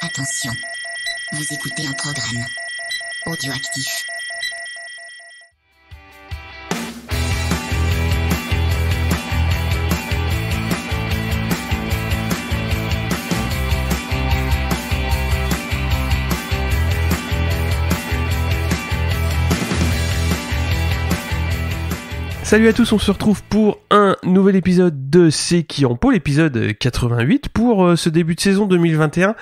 Attention, vous écoutez un programme audioactif. Salut à tous, on se retrouve pour un nouvel épisode de C'est qui en pôle, l'épisode 88 pour ce début de saison 2021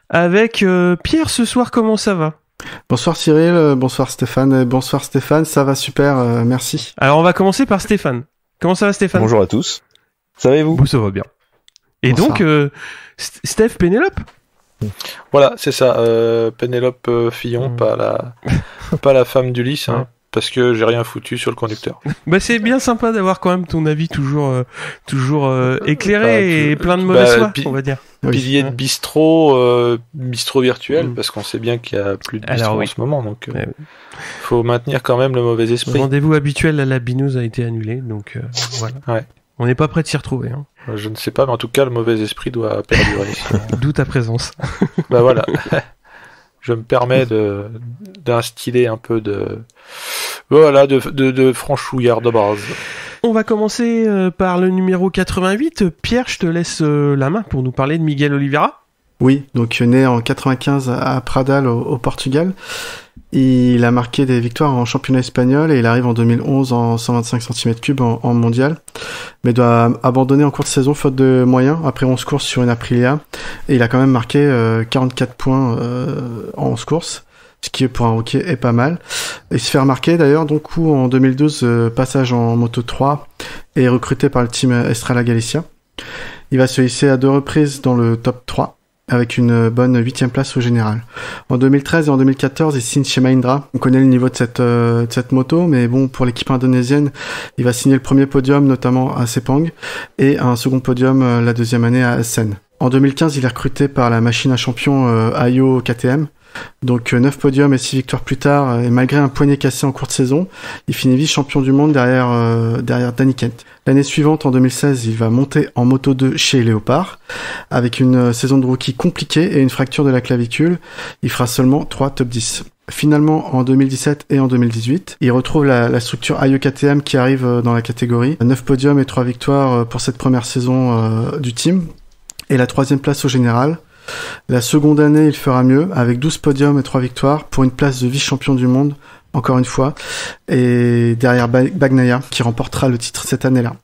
avec Pierre ce soir, comment ça va ? Bonsoir Cyril, bonsoir Stéphane, ça va super, merci. Alors on va commencer par Stéphane. Comment ça va Stéphane ? Bonjour à tous, ça va et vous ? Bon, ça va bien. Et bonsoir. Donc, Steph, Pénélope ? Voilà, c'est ça, Pénélope Fillon, pas la femme d'Ulysse, hein. Parce que j'ai rien foutu sur le conducteur. Bah c'est bien sympa d'avoir quand même ton avis toujours éclairé et plein de mauvaise foi, on va dire. Pilier de bistrot virtuel, parce qu'on sait bien qu'il y a plus de bistrot en ce moment, donc faut maintenir quand même le mauvais esprit. Le rendez-vous habituel à la Binouze a été annulé, donc voilà. Ouais. On n'est pas prêt de s'y retrouver. Hein. Je ne sais pas, mais en tout cas le mauvais esprit doit perdurer. D'où ta présence. Bah voilà. Je me permets d'instiller un peu de franchouillard de base. On va commencer par le numéro 88. Pierre, je te laisse la main pour nous parler de Miguel Oliveira. Oui, donc né en 95 à Pradal au Portugal. Il a marqué des victoires en championnat espagnol et il arrive en 2011 en 125 cm3 en mondial, mais doit abandonner en cours de saison faute de moyens après 11 courses sur une Aprilia, et il a quand même marqué 44 points en 11 courses, ce qui pour un rookie est pas mal. Il se fait remarquer d'ailleurs, donc où en 2012, passage en Moto 3 et recruté par le team Estrella Galicia. Il va se hisser à 2 reprises dans le top 3. Avec une bonne 8e place au général. En 2013 et en 2014, il signe chez Mahindra. On connaît le niveau de cette moto, mais bon, pour l'équipe indonésienne, il va signer le premier podium, notamment à Sepang, et un second podium la deuxième année à Essen. En 2015, il est recruté par la machine à champion Ayo KTM. Donc 9 podiums et 6 victoires plus tard, et malgré un poignet cassé en courte saison, il finit vice-champion du monde derrière Danny Kent. L'année suivante, en 2016, il va monter en Moto 2 chez Léopard, avec une saison de rookie compliquée et une fracture de la clavicule. Il fera seulement 3 top 10. Finalement, en 2017 et en 2018, il retrouve la structure Ayo KTM qui arrive dans la catégorie. 9 podiums et 3 victoires pour cette première saison du team, et la 3e place au général. La seconde année, il fera mieux, avec 12 podiums et 3 victoires, pour une place de vice-champion du monde, encore une fois, et derrière Bagnaia, qui remportera le titre cette année-là.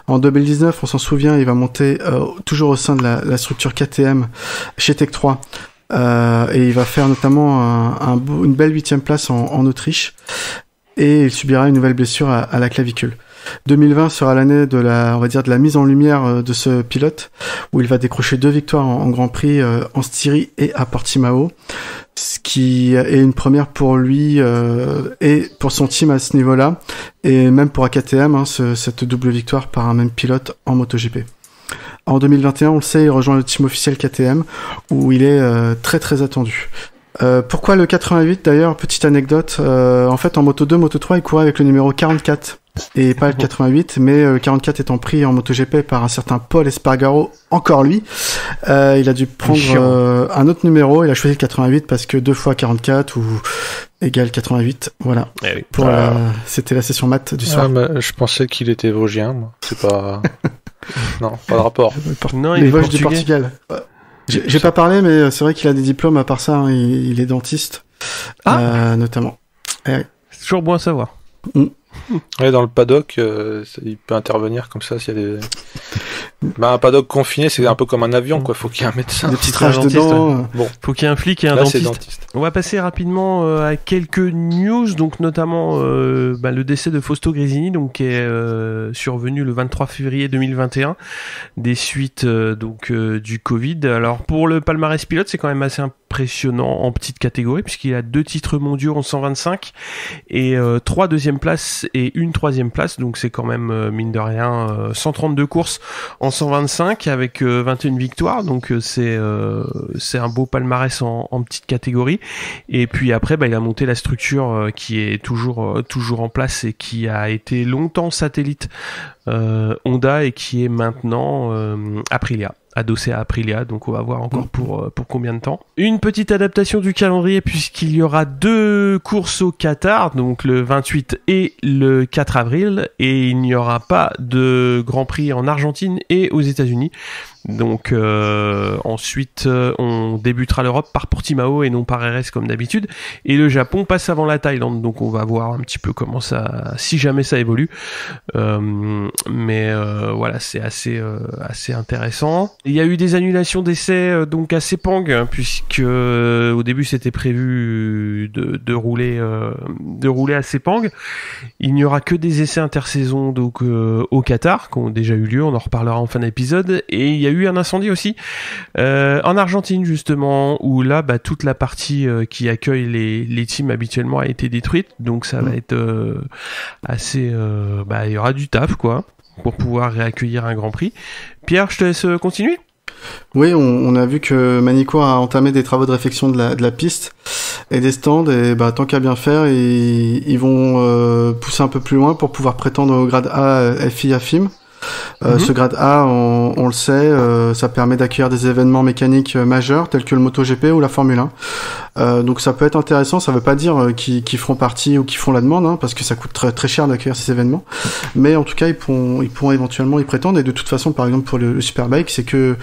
En 2019, on s'en souvient, il va monter toujours au sein de la structure KTM chez Tech 3, et il va faire notamment une belle 8e place en Autriche, et il subira une nouvelle blessure à la clavicule. 2020 sera l'année de la mise en lumière de ce pilote, où il va décrocher 2 victoires en Grand Prix en Styrie et à Portimao, ce qui est une première pour lui et pour son team à ce niveau-là, et même pour AKTM, cette double victoire par un même pilote en MotoGP. En 2021, on le sait, il rejoint le team officiel KTM, où il est très très attendu. Pourquoi le 88 d'ailleurs, petite anecdote, en fait en Moto 2, Moto 3 il courait avec le numéro 44 et pas le 88, mais 44 étant pris en MotoGP par un certain Paul Espargaro, encore lui, il a dû prendre un autre numéro, il a choisi le 88 parce que 2 fois 44 ou égale 88, voilà. Oui. C'était la session maths du soir. Je pensais qu'il était vosgien, moi. C'est pas... non, pas de rapport. Non, les Vosges du Portugal. J'ai pas parlé, mais c'est vrai qu'il a des diplômes à part ça, hein, il est dentiste, notamment. C'est toujours bon à savoir. Ouais, dans le paddock, il peut intervenir comme ça s'il y a des... un paddock confiné, c'est un peu comme un avion, quoi. Faut qu'il y ait un médecin. Des petits trages dedans. Ouais. Bon. Faut qu'il y ait un flic et un dentiste. On va passer rapidement à quelques news, donc notamment le décès de Fausto Gresini, donc qui est survenu le 23 février 2021 des suites du Covid. Alors pour le palmarès pilote, c'est quand même assez impressionnant en petite catégorie puisqu'il a 2 titres mondiaux en 125 et 3 deuxièmes places et une 3e place, donc c'est quand même mine de rien 132 courses en 125 avec 21 victoires, donc c'est un beau palmarès en petite catégorie. Et puis après il a monté la structure qui est toujours en place et qui a été longtemps satellite Honda et qui est maintenant Aprilia. adossé à Aprilia, donc on va voir encore pour combien de temps. Une petite adaptation du calendrier puisqu'il y aura 2 courses au Qatar, donc le 28 et le 4 avril, et il n'y aura pas de Grand Prix en Argentine et aux États-Unis. Donc ensuite on débutera l'Europe par Portimao et non par RS comme d'habitude, et le Japon passe avant la Thaïlande, donc on va voir un petit peu comment ça, si jamais ça évolue, mais voilà, c'est assez intéressant. Il y a eu des annulations d'essais donc à Sepang, puisque au début c'était prévu de rouler à Sepang. Il n'y aura que des essais intersaison donc au Qatar qui ont déjà eu lieu, on en reparlera en fin d'épisode. Et il y a eu un incendie aussi en Argentine justement, où là toute la partie qui accueille les teams habituellement a été détruite, donc ça va être assez il y aura du taf quoi pour pouvoir réaccueillir un Grand Prix. Pierre, je te laisse continuer. Oui, on a vu que Manicourt a entamé des travaux de réfection de la piste et des stands, et tant qu'à bien faire, ils vont pousser un peu plus loin pour pouvoir prétendre au grade A FIA FIM. Ce grade A, on le sait, ça permet d'accueillir des événements mécaniques majeurs tels que le MotoGP ou la Formule 1. Donc ça peut être intéressant. Ça veut pas dire qu'ils feront partie ou qu'ils font la demande, parce que ça coûte très, très cher d'accueillir ces événements. Mais en tout cas, ils pourront éventuellement y prétendre. Et de toute façon, par exemple pour le Superbike, c'est que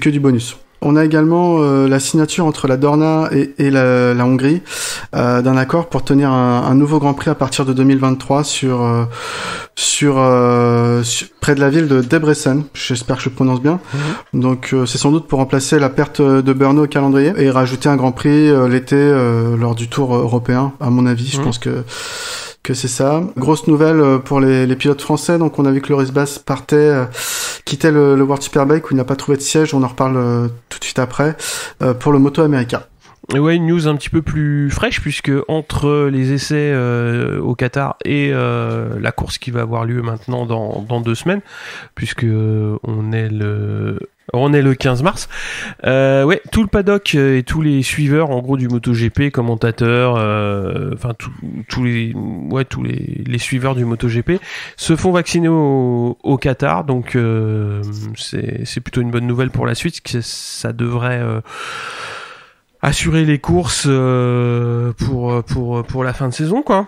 du bonus. On a également la signature entre la Dorna et la Hongrie d'un accord pour tenir un nouveau Grand Prix à partir de 2023 près de la ville de Debrecen. J'espère que je prononce bien. Donc c'est sans doute pour remplacer la perte de Brno au calendrier et rajouter un Grand Prix l'été lors du Tour européen, à mon avis. Je pense que c'est ça. Grosse nouvelle pour les pilotes français. Donc on a vu que Loris Bas quittait le World Superbike où il n'a pas trouvé de siège. On en reparle tout de suite après pour le Moto America. Ouais, une news un petit peu plus fraîche, puisque entre les essais au Qatar et la course qui va avoir lieu maintenant dans 2 semaines, puisque on est le 15 mars. Tout le paddock et tous les suiveurs en gros du MotoGP, commentateurs, tous les suiveurs du MotoGP se font vacciner au Qatar, donc c'est plutôt une bonne nouvelle pour la suite, que ça devrait assurer les courses pour la fin de saison quoi.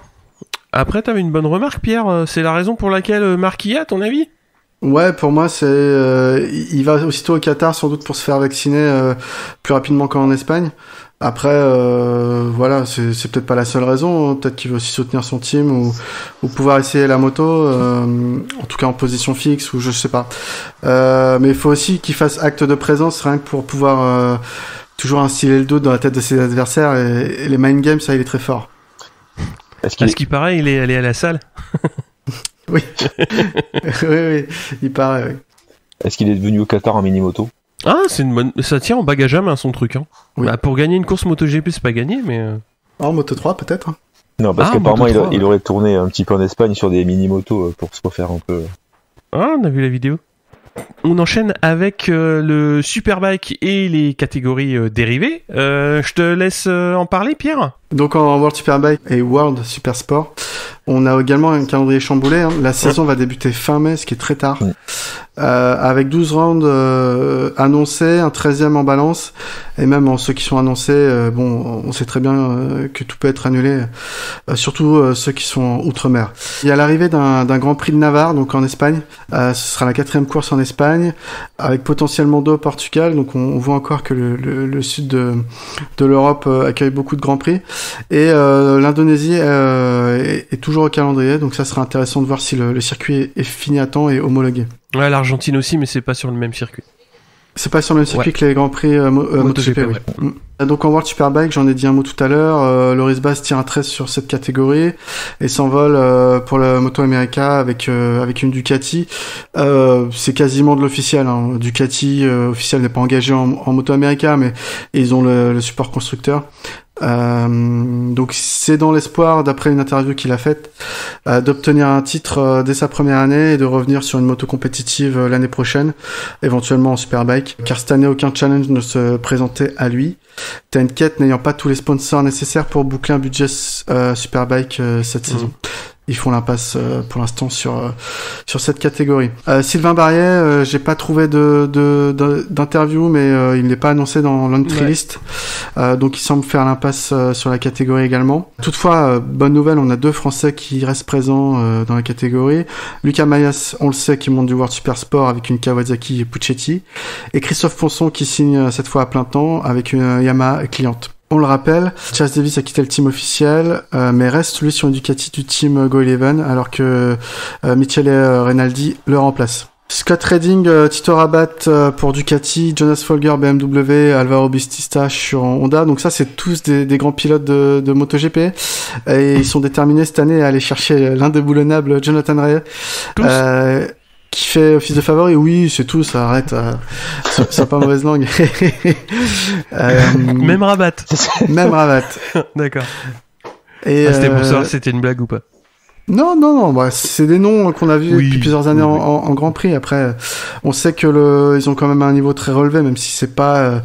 Après t'avais une bonne remarque Pierre, c'est la raison pour laquelle Marquilla, à ton avis? Ouais, pour moi, il va aussitôt au Qatar sans doute pour se faire vacciner plus rapidement qu'en Espagne. Après, voilà, c'est peut-être pas la seule raison. Peut-être qu'il veut aussi soutenir son team ou pouvoir essayer la moto, en tout cas en position fixe ou je sais pas. Mais il faut aussi qu'il fasse acte de présence, rien que pour pouvoir toujours instiller le doute dans la tête de ses adversaires. Et les mind games, ça, il est très fort. À ce qui paraît, il est allé à la salle. Oui. oui, il paraît, oui. Est-ce qu'il est devenu au Qatar en mini-moto? Ah, c'est une bonne... Ça tient en bagage à main, son truc, hein. Oui. Pour gagner une course MotoGP, c'est pas gagné, mais... En Moto 3, peut-être. Non, parce qu'apparemment, il aurait tourné un petit peu en Espagne sur des mini-motos pour se refaire un peu... Ah, on a vu la vidéo. On enchaîne avec le Superbike et les catégories dérivées. Je te laisse en parler, Pierre. Donc en World Superbike et World Supersport, on a également un calendrier chamboulé. La saison va débuter fin mai, ce qui est très tard. Avec 12 rounds annoncés, un 13e en balance, et même en ceux qui sont annoncés, on sait très bien que tout peut être annulé, surtout ceux qui sont outre-mer. Il y a l'arrivée d'un Grand Prix de Navarre, donc en Espagne. Ce sera la 4e course en Espagne, avec potentiellement 2 au Portugal. Donc on voit encore que le sud de l'Europe accueille beaucoup de Grands Prix. Et l'Indonésie est toujours au calendrier, donc ça sera intéressant de voir si le circuit est fini à temps et homologué. Ouais, l'Argentine aussi, mais c'est pas sur le même circuit. C'est pas sur le même circuit que les Grands Prix MotoGP. Oui. Donc en World Superbike, j'en ai dit un mot tout à l'heure, Loris Bas tire un 13 sur cette catégorie et s'envole pour le Moto America avec une Ducati. C'est quasiment de l'officiel. Ducati officiel n'est pas engagé en Moto America, mais ils ont le support constructeur. Donc c'est dans l'espoir, d'après une interview qu'il a faite, d'obtenir un titre dès sa première année et de revenir sur une moto compétitive l'année prochaine, éventuellement en Superbike, car cette année aucun challenge ne se présentait à lui. Tenket n'ayant pas tous les sponsors nécessaires pour boucler un budget Superbike cette saison. ils font l'impasse pour l'instant sur cette catégorie. Sylvain Barriet, j'ai pas trouvé d'interview, mais il n'est pas annoncé dans l'entry list, donc il semble faire l'impasse sur la catégorie également. Toutefois, bonne nouvelle, on a 2 Français qui restent présents dans la catégorie. Lucas Mayas, on le sait, qui monte du World Super Sport avec une Kawasaki Puccetti, et Christophe Ponson qui signe cette fois à plein temps avec une Yamaha cliente. On le rappelle, Chas Davis a quitté le team officiel, mais reste lui sur une Ducati du team Go Eleven, alors que Michele Rinaldi le remplace. Scott Redding, Tito Rabat pour Ducati, Jonas Folger BMW, Alvaro Bautista sur Honda. Donc ça, c'est tous des grands pilotes de MotoGP, et ils sont déterminés cette année à aller chercher l'indéboulonnable Jonathan Rea. Qui fait office de favori. Oui, c'est tout, ça arrête. Sois pas mauvaise langue. Même Rabat. Même Rabat. D'accord. Et c'était pour savoir si c'était une blague ou pas. Non, bah, c'est des noms qu'on a vus depuis plusieurs années en Grand Prix. Après, on sait que ils ont quand même un niveau très relevé, même si c'est pas,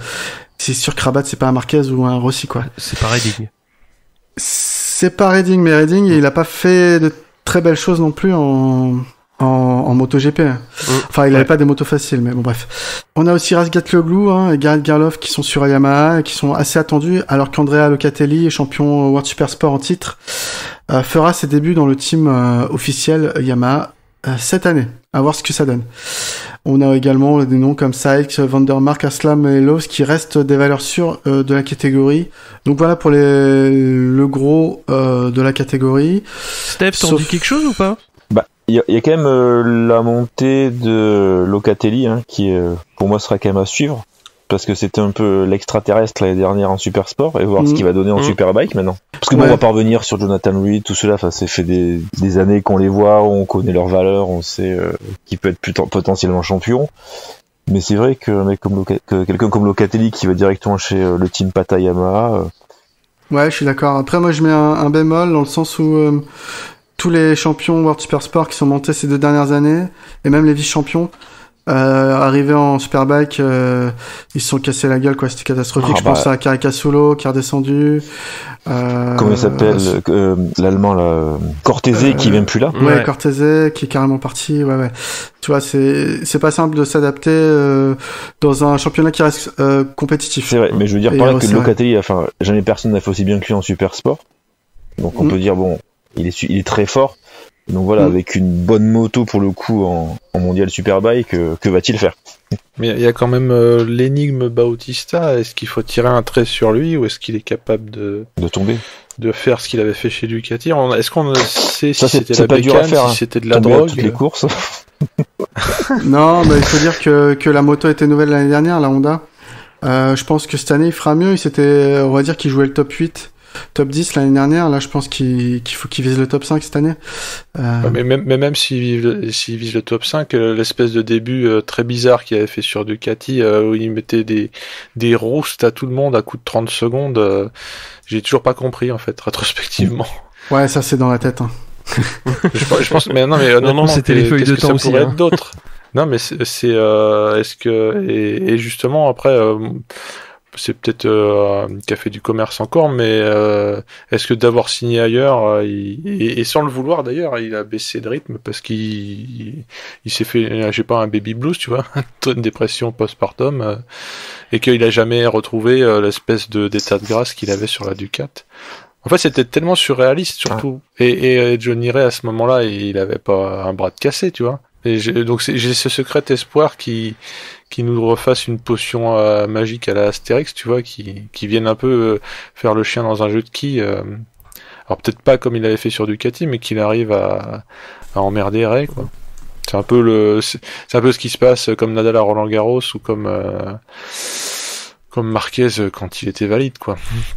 c'est sûr que Rabat, c'est pas un Marquez ou un Rossi, quoi. C'est pas Redding. C'est pas Redding, mais Redding, il a pas fait de très belles choses non plus en MotoGP. Enfin, il avait pas des motos faciles, mais bon, bref. On a aussi Razgatlioglu, et Garrett Gerloff qui sont sur Yamaha et qui sont assez attendus, alors qu'Andrea Locatelli, champion World Super Sport en titre, fera ses débuts dans le team officiel Yamaha cette année. À voir ce que ça donne. On a également des noms comme Sykes, Vandermark, Aslam et Lowe's qui restent des valeurs sûres de la catégorie. Donc voilà pour le gros de la catégorie. Steph, t'en dis quelque chose ou pas? Il y a quand même la montée de Locatelli, qui pour moi sera quand même à suivre, parce que c'était un peu l'extraterrestre l'année dernière en Super Sport, et voir ce qu'il va donner en Superbike maintenant. Parce que on va pas revenir sur Jonathan Reed, tout cela, ça fait des années qu'on les voit, on connaît leurs valeurs, on sait qu'il peut être potentiellement champion. Mais c'est vrai qu'un mec comme quelqu'un comme Locatelli qui va directement chez le team Pata Yamaha. Ouais, je suis d'accord. Après, moi, je mets un bémol dans le sens où tous les champions World Super Sport qui sont montés ces 2 dernières années, et même les vice-champions, arrivés en Superbike, ils se sont cassés la gueule, quoi. C'était catastrophique. Je pense à Caricasulo qui est redescendu. Comment il s'appelle l'allemand là, Cortese qui vient plus là. Ouais, Cortese qui est carrément parti. Ouais. Tu vois, c'est pas simple de s'adapter dans un championnat qui reste compétitif. C'est vrai, mais je veux dire par là que Locatelli, enfin, jamais personne n'a fait aussi bien que lui en Super Sport. Donc on peut dire bon. Il est très fort. Donc voilà, avec une bonne moto pour le coup en mondial Superbike, que va-t-il faire? Mais il y a quand même l'énigme Bautista. Est-ce qu'il faut tirer un trait sur lui ou est-ce qu'il est capable de tomber, de faire ce qu'il avait fait chez Ducati? Est-ce qu'on sait si c'était la bécane, si c'était de la drogue, toutes les courses? Non, mais il faut dire que la moto était nouvelle l'année dernière, la Honda. Je pense que cette année il fera mieux. On va dire qu'il jouait le top 8. Top 10 l'année dernière, là je pense qu'il faut qu'il vise le top 5 cette année. Mais même s'il vise le top 5, l'espèce de début très bizarre qu'il avait fait sur Ducati, où il mettait des roustes à tout le monde à coup de 30 secondes, j'ai toujours pas compris en fait, rétrospectivement. Ouais, ça c'est dans la tête. Je pense, mais non, c'était les feuilles de temps aussi. Ça pourrait être d'autres. Non, mais c'est est-ce que et justement après. C'est peut-être qu'il a fait du commerce encore, mais est-ce que d'avoir signé ailleurs, et sans le vouloir d'ailleurs, il a baissé de rythme parce qu'il s'est fait, je sais pas, un baby blues, tu vois, une dépression postpartum, et qu'il a jamais retrouvé l'espèce d'état de grâce qu'il avait sur la Ducat. En fait, c'était tellement surréaliste surtout. Et Johnny Ray à ce moment-là, il avait pas un bras de cassé, tu vois. Et donc j'ai ce secret espoir qui nous refasse une potion magique à la Astérix, tu vois, qui vienne un peu faire le chien dans un jeu de quilles. Alors peut-être pas comme il avait fait sur Ducati, mais qu'il arrive à emmerder Ray, quoi. C'est un peu ce qui se passe comme Nadal à Roland Garros ou comme Marquez quand il était valide, quoi.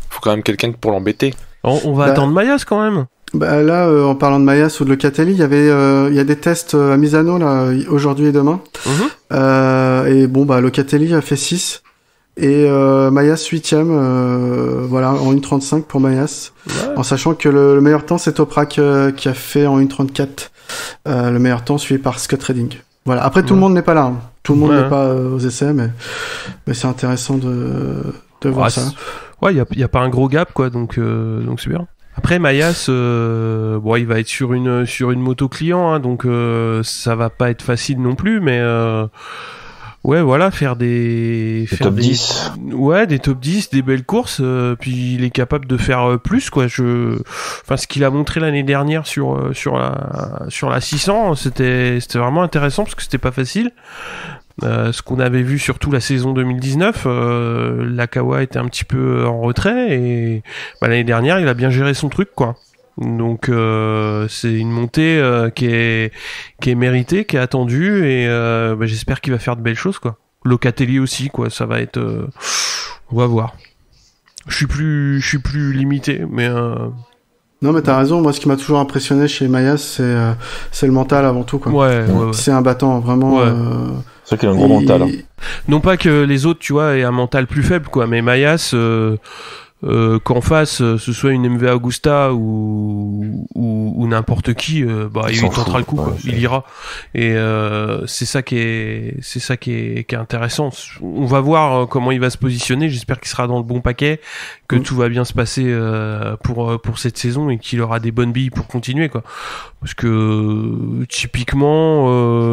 Faut quand même quelqu'un pour l'embêter. On va attendre Mayas quand même. Bah là, en parlant de Mayas ou de Locatelli, il y a des tests à Misano là aujourd'hui et demain. Et bon bah Locatelli a fait 6 et Mayas 8ème, voilà, en 1.35 pour Mayas. Ouais. En sachant que le meilleur temps c'est Toprak qui a fait en 1.34. Le meilleur temps suivi par Scott Redding. Voilà. Après tout le monde n'est pas là. Hein. Tout le monde n'est pas aux essais, mais c'est intéressant de voir ça. Ouais, il y a pas un gros gap quoi, donc c'est bien. Après Mayas, bon, il va être sur une moto client, hein, donc ça va pas être facile non plus, mais ouais, voilà, faire des top 10. Ouais, des top 10, des belles courses, puis il est capable de faire plus, quoi. Enfin, ce qu'il a montré l'année dernière sur la 600, c'était vraiment intéressant parce que c'était pas facile. Ce qu'on avait vu surtout la saison 2019, Lakawa était un petit peu en retrait et l'année dernière il a bien géré son truc, quoi. Donc c'est une montée qui est méritée, qui est attendue et j'espère qu'il va faire de belles choses, quoi. Locatelli aussi, quoi. Ça va être, on va voir. Je suis plus limité, mais non, mais t'as raison. Moi, ce qui m'a toujours impressionné chez Mayas, c'est le mental avant tout, quoi. Ouais. C'est un battant, vraiment. Ouais. C'est vrai qu'il a un gros mental. Hein. Non pas que les autres, tu vois, aient un mental plus faible, quoi, mais Mayas, qu'en face, ce soit une MV Agusta ou n'importe qui, il tentera le coup, quoi. Il ira. Et c'est ça qui est intéressant. On va voir comment il va se positionner. J'espère qu'il sera dans le bon paquet, que tout va bien se passer pour cette saison et qu'il aura des bonnes billes pour continuer, quoi. Parce que typiquement,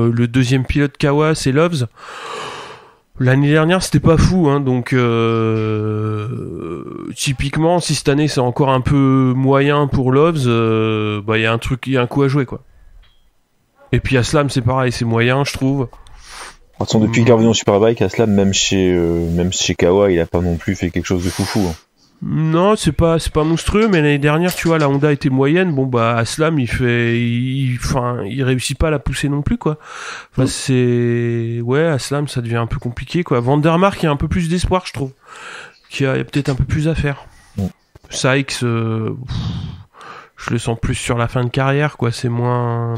le deuxième pilote Kawa, c'est Loves. L'année dernière, c'était pas fou, hein, donc typiquement, si cette année c'est encore un peu moyen pour Loves, il y a un coup à jouer, quoi. Et puis Aslam, c'est pareil, c'est moyen, je trouve. De toute façon, depuis qu'il est revenu en Superbike, Aslam, même chez Kawa, il a pas non plus fait quelque chose de foufou. Hein. Non, c'est pas monstrueux, mais l'année dernière, tu vois, la Honda était moyenne. Bon, Aslam, il réussit pas à la pousser non plus, quoi. Enfin, Aslam, ça devient un peu compliqué, quoi. Vandermark, il y a un peu plus d'espoir, je trouve. Il y a peut-être un peu plus à faire. Sykes, je le sens plus sur la fin de carrière, quoi. C'est moins,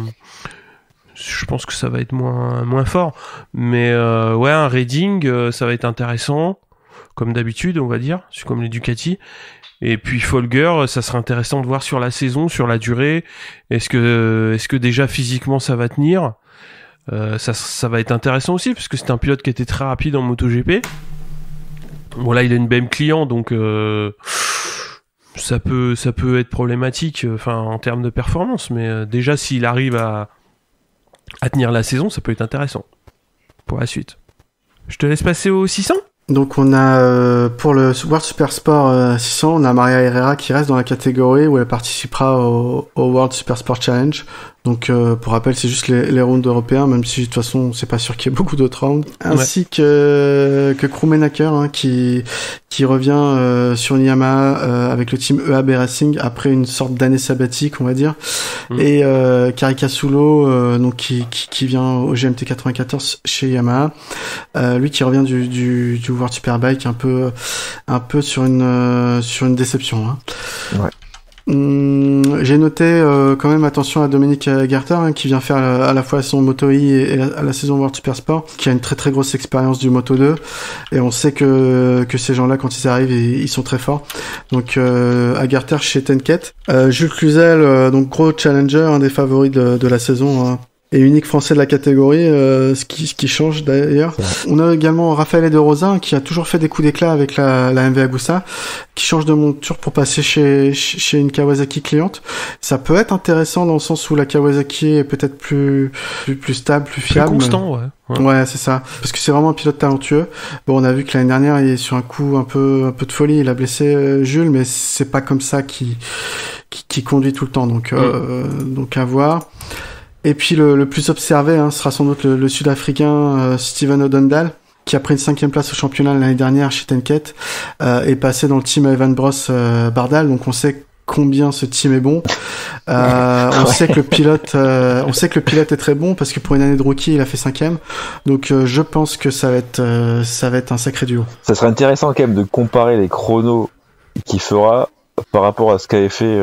je pense que ça va être moins fort. Mais, un Redding, ça va être intéressant. Comme d'habitude, on va dire, comme les Ducati. Et puis Folger, ça serait intéressant de voir sur la saison, sur la durée. Est-ce que déjà physiquement ça va tenir ? Ça va être intéressant aussi, parce que c'est un pilote qui était très rapide en MotoGP. Bon, là il a une BM client, donc ça peut être problématique, en termes de performance. Mais déjà s'il arrive à tenir la saison, ça peut être intéressant pour la suite. Je te laisse passer au 600 ? Donc on a pour le World Super Sport 600, on a Maria Herrera qui reste dans la catégorie où elle participera au World Super Sport Challenge. Donc pour rappel, c'est juste les rounds européens, même si de toute façon c'est pas sûr qu'il y ait beaucoup d'autres rounds. Ainsi que Krummenacher, hein, qui revient sur une Yamaha avec le team EAB Racing après une sorte d'année sabbatique, on va dire. Et Caricasulo, donc qui vient au GMT 94 chez Yamaha. Lui qui revient du World Superbike un peu sur une déception, hein. Ouais. J'ai noté quand même attention à Dominique Garter, hein, qui vient faire à la fois son Moto E et la saison World Super Sport, qui a une très très grosse expérience du Moto 2, et on sait que ces gens-là quand ils arrivent ils sont très forts. Donc à Garter chez Tenket, Jules Cluzel, donc gros challenger, un des favoris de la saison, hein. Et unique français de la catégorie, ce qui change d'ailleurs. On a également Raphaël De Rosa, qui a toujours fait des coups d'éclat avec la MV Agusta, qui change de monture pour passer chez une Kawasaki cliente. Ça peut être intéressant dans le sens où la Kawasaki est peut-être plus stable, plus fiable. Plus constant, ouais. Ouais, c'est ça. Parce que c'est vraiment un pilote talentueux. Bon, on a vu que l'année dernière, il est sur un coup un peu de folie. Il a blessé Jules, mais c'est pas comme ça qui conduit tout le temps. Donc à voir. Et puis le plus observé, hein, sera sans doute le Sud-Africain Steven Odendal, qui a pris une 5e place au championnat l'année dernière chez Tenket, est passé dans le team Evan Bros Bardal. Donc on sait combien ce team est bon. On sait que le pilote est très bon parce que pour une année de rookie, il a fait 5e. Donc je pense que ça va être un sacré duo. Ça serait intéressant quand même de comparer les chronos qu'il fera par rapport à ce qu'avait fait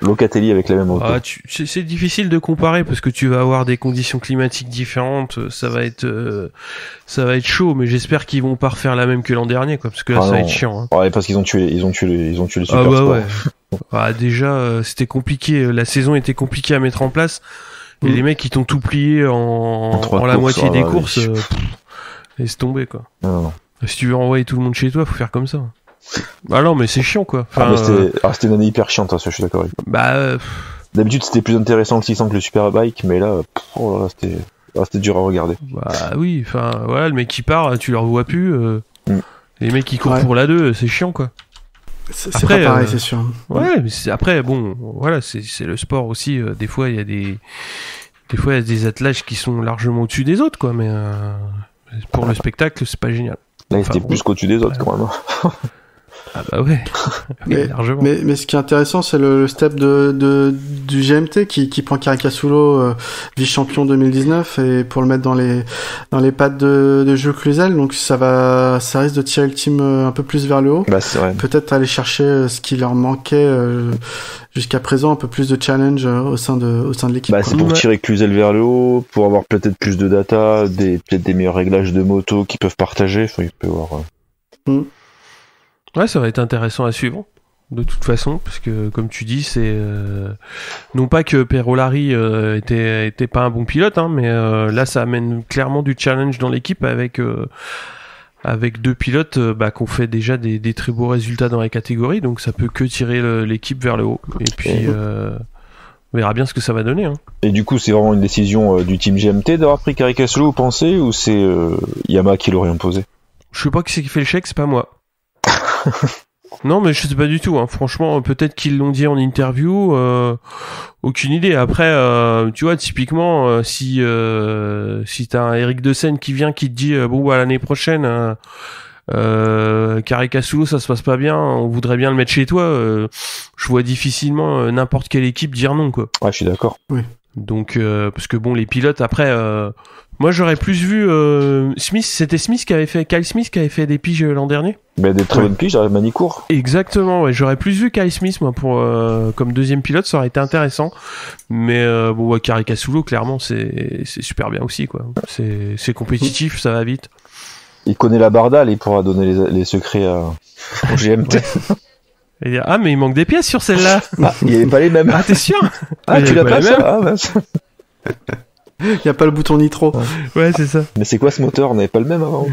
Locatelli avec la même moto. C'est difficile de comparer parce que tu vas avoir des conditions climatiques différentes, ça va être chaud, mais j'espère qu'ils vont pas refaire la même que l'an dernier, quoi, parce que là ça va être chiant, hein. Ouais, parce qu'ils ont tué le Super Sport. Ouais. Déjà c'était compliqué, la saison était compliquée à mettre en place et les mecs ils t'ont tout plié en la moitié des courses, laisse tomber, quoi. Non. Si tu veux renvoyer tout le monde chez toi, faut faire comme ça. Bah non, mais c'est chiant, quoi. Enfin, c'était une année hyper chiante, ça, je suis d'accord avec toi. D'habitude, c'était plus intéressant le 600 que le Superbike, mais là, c'était dur à regarder. Bah oui, enfin, voilà, le mec qui part, tu le revois plus. Les mecs qui courent pour la 2, c'est chiant, quoi. C'est pas pareil, c'est sûr. Ouais, mais après, bon, voilà, c'est le sport aussi. Des fois, il y a des attelages qui sont largement au-dessus des autres, quoi. Mais pour le spectacle, c'est pas génial. Là, c'était plus qu'au-dessus des autres, quand même. Ah bah ouais, largement. Mais ce qui est intéressant, c'est le step du GMT qui prend Caricasulo vice-champion 2019 et pour le mettre dans les pattes de Jules Cluzel. Donc ça risque de tirer le team un peu plus vers le haut. Bah, c'est vrai. Peut-être aller chercher ce qui leur manquait jusqu'à présent, un peu plus de challenge au sein de l'équipe. Bah, c'est pour tirer Cluzel vers le haut, pour avoir peut-être plus de data, peut-être des meilleurs réglages de moto qu'ils peuvent partager. Enfin, il peut y avoir. Ouais, ça va être intéressant à suivre, de toute façon, parce que, comme tu dis, c'est... non pas que Perolari était pas un bon pilote, hein, mais là, ça amène clairement du challenge dans l'équipe avec 2 pilotes qui ont fait déjà des très beaux résultats dans les catégories, donc ça peut que tirer l'équipe vers le haut. Et puis, on verra bien ce que ça va donner. Hein. Et du coup, c'est vraiment une décision du team GMT d'avoir pris Caricasulo, vous pensez, ou c'est Yamaha qui l'aurait imposé? Je sais pas qui c'est qui fait le chèque, c'est pas moi. Non, mais je sais pas du tout. Hein. Franchement, peut-être qu'ils l'ont dit en interview. Aucune idée. Après, tu vois, typiquement, si t'as un Eric De Seine qui vient, qui te dit l'année prochaine, Caricasulo, ça se passe pas bien, on voudrait bien le mettre chez toi. Je vois difficilement n'importe quelle équipe dire non, quoi. Ouais, je suis d'accord. Oui. Donc, parce que bon, les pilotes après. Moi, j'aurais plus vu Smith. C'était Kyle Smith qui avait fait des piges l'an dernier. Des très bonnes piges à Manicourt. Exactement. Ouais. J'aurais plus vu Kyle Smith moi pour comme deuxième pilote, ça aurait été intéressant. Mais Caricasulo, clairement, c'est super bien aussi, quoi. C'est compétitif, ça va vite. Il connaît la bardale, il pourra donner les secrets au GMT. Et dire, mais il manque des pièces sur celle-là. Il n'y avait pas les mêmes. Ah, t'es sûr? Tu l'as pas ça? Il n'y a pas le bouton nitro. Ouais, c'est ça. Mais c'est quoi ce moteur? On n'avait pas le même avant.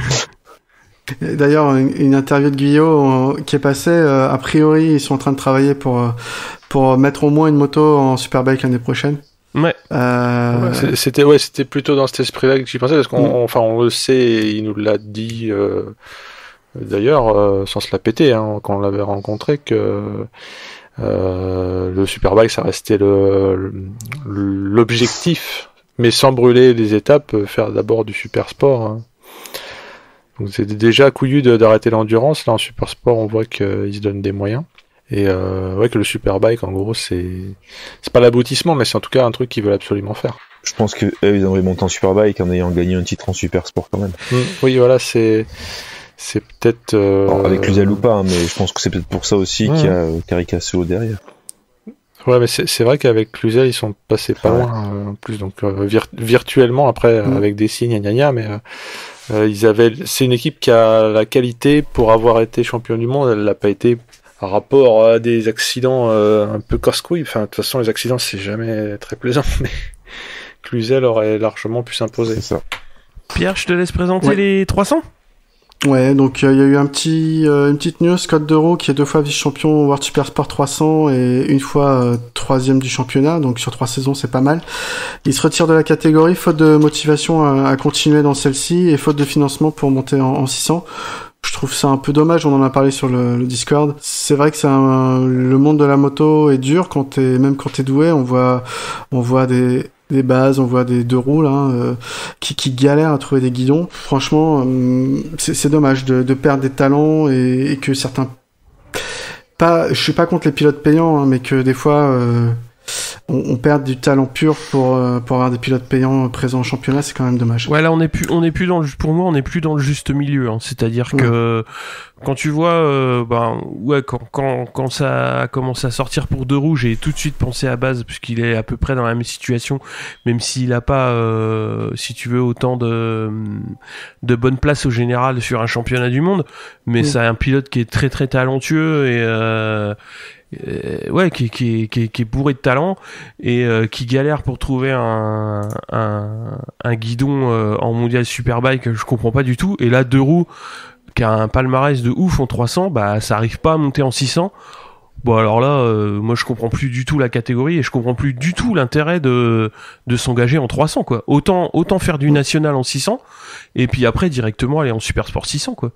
D'ailleurs, une interview de Guyot qui est passée, a priori, ils sont en train de travailler pour mettre au moins une moto en Superbike l'année prochaine. Ouais. C'était plutôt dans cet esprit-là que j'y pensais, parce on le sait, il nous l'a dit d'ailleurs, sans se la péter, hein, quand on l'avait rencontré, que le Superbike, ça restait l'objectif. Mais sans brûler les étapes, faire d'abord du super sport. Hein. Donc c'est déjà couillu d'arrêter l'endurance. Là en super sport, on voit qu'ils se donnent des moyens. Et que le Superbike, en gros, c'est pas l'aboutissement, mais c'est en tout cas un truc qu'ils veulent absolument faire. Je pense qu'ils aimeraient monter en Superbike en ayant gagné un titre en super sport quand même. Oui, voilà, c'est peut-être... avec Cluzel ou pas, hein, mais je pense que c'est peut-être pour ça aussi qu'il y a Caricasulo derrière. Ouais, mais c'est vrai qu'avec Cluzel, ils sont passés pas loin, en plus, donc virtuellement, après, avec des signes, mais c'est une équipe qui a la qualité pour avoir été champion du monde, elle l'a pas été par rapport à des accidents un peu casse-couilles. Enfin, de toute façon, les accidents, c'est jamais très plaisant, mais Cluzel aurait largement pu s'imposer. C'est ça. Pierre, je te laisse présenter les 300. Ouais, donc il y a eu une petite news, Scott Deroux qui est 2 fois vice-champion World Super Sport 300 et une fois 3e du championnat, donc sur 3 saisons c'est pas mal. Il se retire de la catégorie faute de motivation à continuer dans celle-ci et faute de financement pour monter en 600. Je trouve ça un peu dommage, on en a parlé sur le Discord. C'est vrai que le monde de la moto est dur même quand t'es doué, on voit des bases, on voit des 2 roues là, qui galèrent à trouver des guidons. Franchement, c'est dommage de perdre des talents et que certains... je suis pas contre les pilotes payants, hein, mais que des fois on perd du talent pur pour avoir des pilotes payants présents au championnat, c'est quand même dommage. Ouais, là on est plus pour moi on n'est plus dans le juste milieu, hein. C'est-à-dire que quand tu vois quand ça a commencé à sortir pour Deroux, j'ai tout de suite pensé à Baz puisqu'il est à peu près dans la même situation, même s'il a pas si tu veux autant de bonne place au général sur un championnat du monde, mais c'est un pilote qui est très très talentueux et qui est bourré de talent et qui galère pour trouver un guidon en mondial Superbike, je comprends pas du tout. Et là, Deroux, qui a un palmarès de ouf en 300, bah ça arrive pas à monter en 600. Bon alors là, moi je comprends plus du tout la catégorie et je comprends plus du tout l'intérêt de s'engager en 300 quoi. Autant faire du national en 600 et puis après directement aller en Super Sport 600 quoi.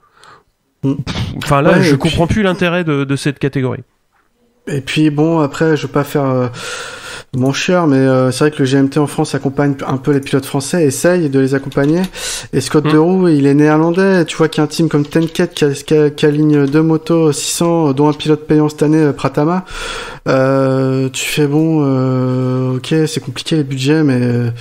Enfin là, je comprends plus l'intérêt de cette catégorie. Et puis bon, après, je veux pas faire mon chieur, mais c'est vrai que le GMT en France accompagne un peu les pilotes français, essaye de les accompagner. Et Scott Deroux, il est néerlandais. Tu vois qu'il y a un team comme Tenket qui aligne 2 motos 600, dont un pilote payant cette année, Pratama. Tu fais bon, ok, c'est compliqué les budgets, mais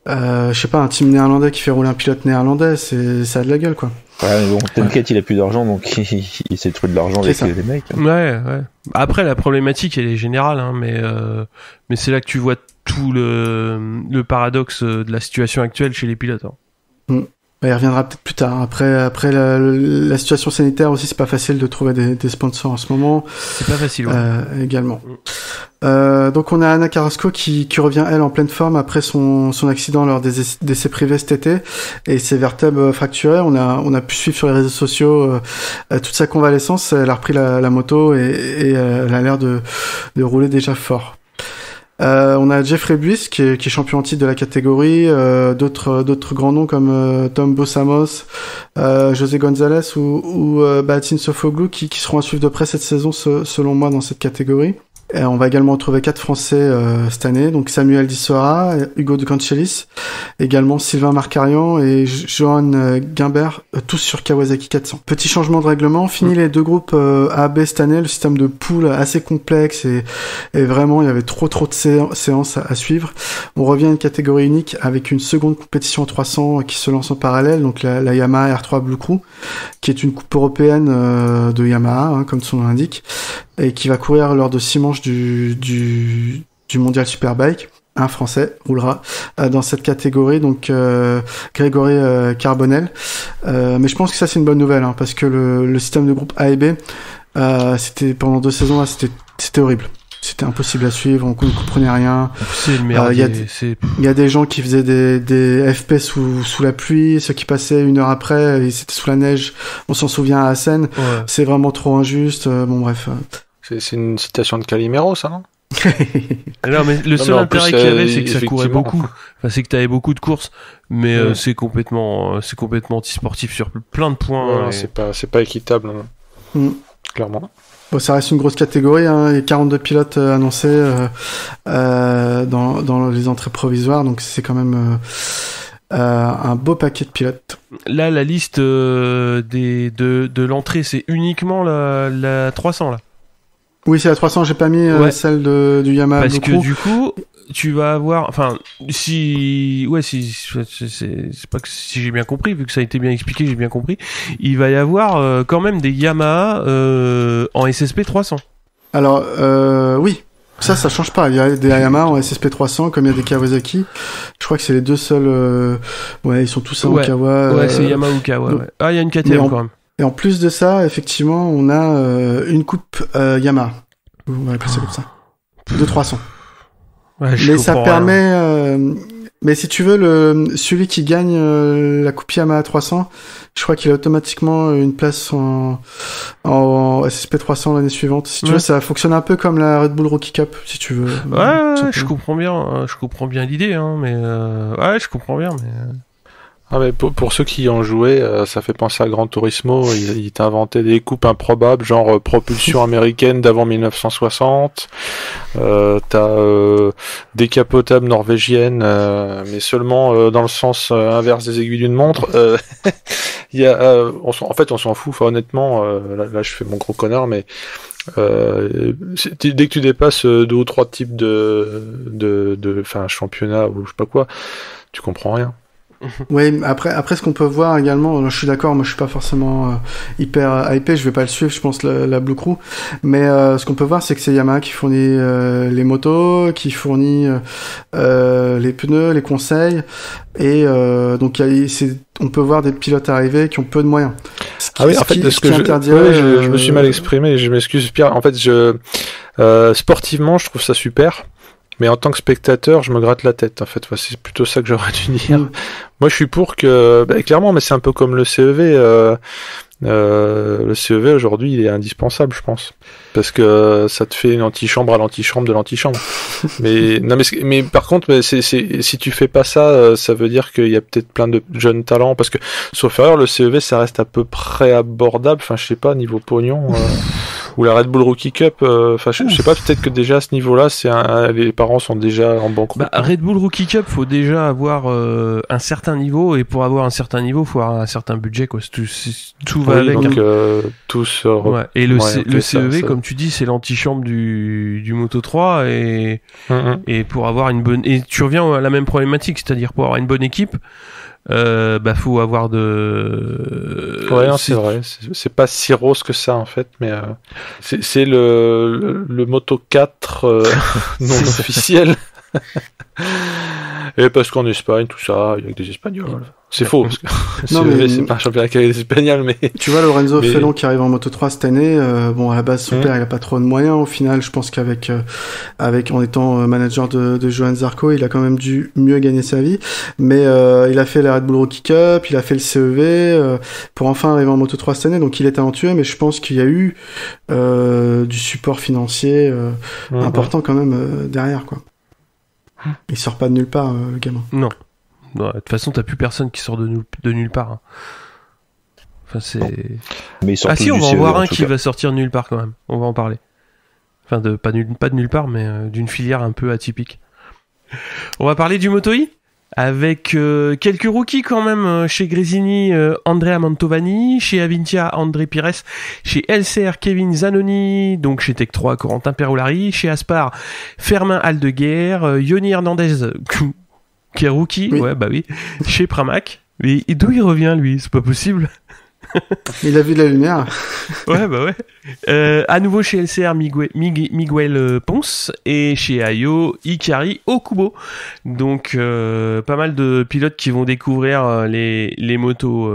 je sais pas, un team néerlandais qui fait rouler un pilote néerlandais, ça a de la gueule, quoi. Ouais, mais bon, Tenket, il a plus d'argent, donc il essaie de trouver de l'argent avec les mecs. Hein. Ouais. Après, la problématique, elle est générale, hein, mais c'est là que tu vois tout le paradoxe de la situation actuelle chez les pilotes. Hein. Il reviendra peut-être plus tard. Après la situation sanitaire aussi, c'est pas facile de trouver des sponsors en ce moment. C'est pas facile. Ouais. Également. Donc on a Anna Carrasco qui revient elle en pleine forme après son accident lors des essais privés cet été et ses vertèbres fracturées. On a pu suivre sur les réseaux sociaux toute sa convalescence. Elle a repris la moto et elle a l'air de rouler déjà fort. On a Jeffrey Buis qui est champion en titre de la catégorie, d'autres grands noms comme Tom Bossamos, José González ou Bahattin Sofoglou qui seront à suivre de près cette saison selon moi dans cette catégorie. Et on va également retrouver 4 Français cette année, donc Samuel Dissora, Hugo De Cancelis, également Sylvain Marcarian et Johan Guimbert, tous sur Kawasaki 400. Petit changement de règlement, fini les 2 groupes A, B cette année, le système de poule assez complexe et vraiment il y avait trop de séances à suivre. On revient à une catégorie unique avec une seconde compétition en 300 qui se lance en parallèle, donc la Yamaha R3 Blue Crew, qui est une coupe européenne de Yamaha, hein, comme son nom l'indique, et qui va courir lors de 6 manches du Mondial Superbike. Un Français roulera dans cette catégorie, donc Grégory Carbonel. Mais je pense que ça c'est une bonne nouvelle, hein, parce que le système de groupe A et B, c'était pendant 2 saisons là, c'était horrible. C'était impossible à suivre, on ne comprenait rien. C'est le merdier. Il y a des gens qui faisaient des FP sous la pluie, ceux qui passaient 1 heure après, ils étaient sous la neige. On s'en souvient à Assen. Ouais. C'est vraiment trop injuste. Bon bref. C'est une citation de Calimero, ça, non? Non, mais le seul intérêt qu'il y avait, c'est que ça courait beaucoup. Enfin, c'est que t'avais beaucoup de courses, mais c'est complètement anti-sportif sur plein de points. Ouais, c'est pas équitable, clairement. Bon, ça reste une grosse catégorie, hein. Il y a 42 pilotes annoncés dans les entrées provisoires, donc c'est quand même un beau paquet de pilotes. Là, la liste de l'entrée, c'est uniquement la 300 là. Oui, c'est la 300, j'ai pas mis celle du Yamaha. Parce que du coup, tu vas avoir, enfin, c'est pas que si j'ai bien compris, vu que ça a été bien expliqué, j'ai bien compris, il va y avoir quand même des Yamaha en SSP 300. Alors, oui. Ça change pas. Il y a des Yamaha en SSP 300, comme il y a des Kawasaki. Je crois que c'est les 2 seuls, ils sont tous en Kawa. Ouais, c'est Yamaha ou Kawa, ouais. Ah, il y a une KTM quand même. Et en plus de ça, effectivement, on a une coupe Yamaha. On va l'appeler ça comme ça. De 300. Ouais, mais ça permet... mais si tu veux, celui qui gagne la coupe Yamaha 300, je crois qu'il a automatiquement une place en SSP 300 l'année suivante. Si tu veux, ça fonctionne un peu comme la Red Bull Rookie Cup, si tu veux. Ouais, je comprends bien l'idée, hein, mais je comprends bien, mais... Ah mais pour ceux qui y ont joué, ça fait penser à Gran Turismo. Il t'inventait des coupes improbables, genre propulsion américaine d'avant 1960. T'as décapotable norvégienne, mais seulement dans le sens inverse des aiguilles d'une montre. On s'en fout. Enfin, honnêtement, là, je fais mon gros connard, mais dès que tu dépasses 2 ou 3 types de championnat ou je sais pas quoi, tu comprends rien. Oui, après ce qu'on peut voir également, je suis d'accord, moi je suis pas forcément hyper hypé, je vais pas le suivre, je pense la Blue Crew, mais ce qu'on peut voir c'est que c'est Yamaha qui fournit les motos, qui fournit les pneus, les conseils, et donc on peut voir des pilotes arriver qui ont peu de moyens. Je me suis mal exprimé, je m'excuse Pierre. En fait, sportivement, je trouve ça super. Mais en tant que spectateur, je me gratte la tête, en fait. Enfin, c'est plutôt ça que j'aurais dû dire. Moi, je suis pour que... clairement, mais c'est un peu comme le CEV. Le CEV aujourd'hui, il est indispensable, je pense, parce que ça te fait une antichambre à l'antichambre de l'antichambre. mais par contre, si tu fais pas ça, ça veut dire qu'il y a peut-être plein de jeunes talents, parce que sauf erreur, le CEV, ça reste à peu près abordable. Enfin, je sais pas, niveau pognon. Ou la Red Bull Rookie Cup, je sais pas, peut-être que déjà à ce niveau-là, les parents sont déjà en banqueroute. Red Bull Rookie Cup, faut déjà avoir un certain niveau, et pour avoir un certain niveau, faut avoir un certain budget, quoi. Tout va avec. Donc, tout se Et le CEV, comme tu dis, c'est l'antichambre du Moto 3, et pour avoir une bonne, et tu reviens à la même problématique, c'est-à-dire pour avoir une bonne équipe, faut avoir c'est vrai, c'est pas si rose que ça en fait, mais c'est le Moto 4 non officiel. Et parce qu'en Espagne, tout ça, il y a que des Espagnols. C'est faux, parce que c'est pas un championnat qui a des Espagnols, mais... Tu vois, Lorenzo Felon qui arrive en Moto 3 cette année, à la base, son père, il a pas trop de moyens. Au final, je pense qu'avec en étant manager de Johan Zarco, il a quand même dû mieux gagner sa vie. Mais il a fait la Red Bull Rookie Cup, il a fait le CEV, pour enfin arriver en Moto 3 cette année. Donc il est talentueux, mais je pense qu'il y a eu du support financier important quand même derrière, quoi. Il sort pas de nulle part, le gamin. Non. De toute façon, t'as plus personne qui sort de nulle part. Hein. Enfin, c'est. Mais on va en voir un qui va sortir de nulle part quand même. On va en parler. Enfin, pas de nulle part, mais d'une filière un peu atypique. On va parler du Moto-E avec quelques rookies quand même chez Gresini, Andrea Mantovani, chez Avintia, André Pires, chez LCR, Kevin Zanoni, donc chez Tech 3, Corentin Perolari, chez Aspar, Fermin Aldeguer, Yoni Hernandez, qui est rookie, oui. Ouais, bah oui, chez Pramac. Mais d'où il revient, lui? C'est pas possible. Il a vu de la lumière. Ouais, bah ouais. À nouveau chez LCR, Miguel Ponce, et chez Ayo, Ikari Okubo. Donc, pas mal de pilotes qui vont découvrir les motos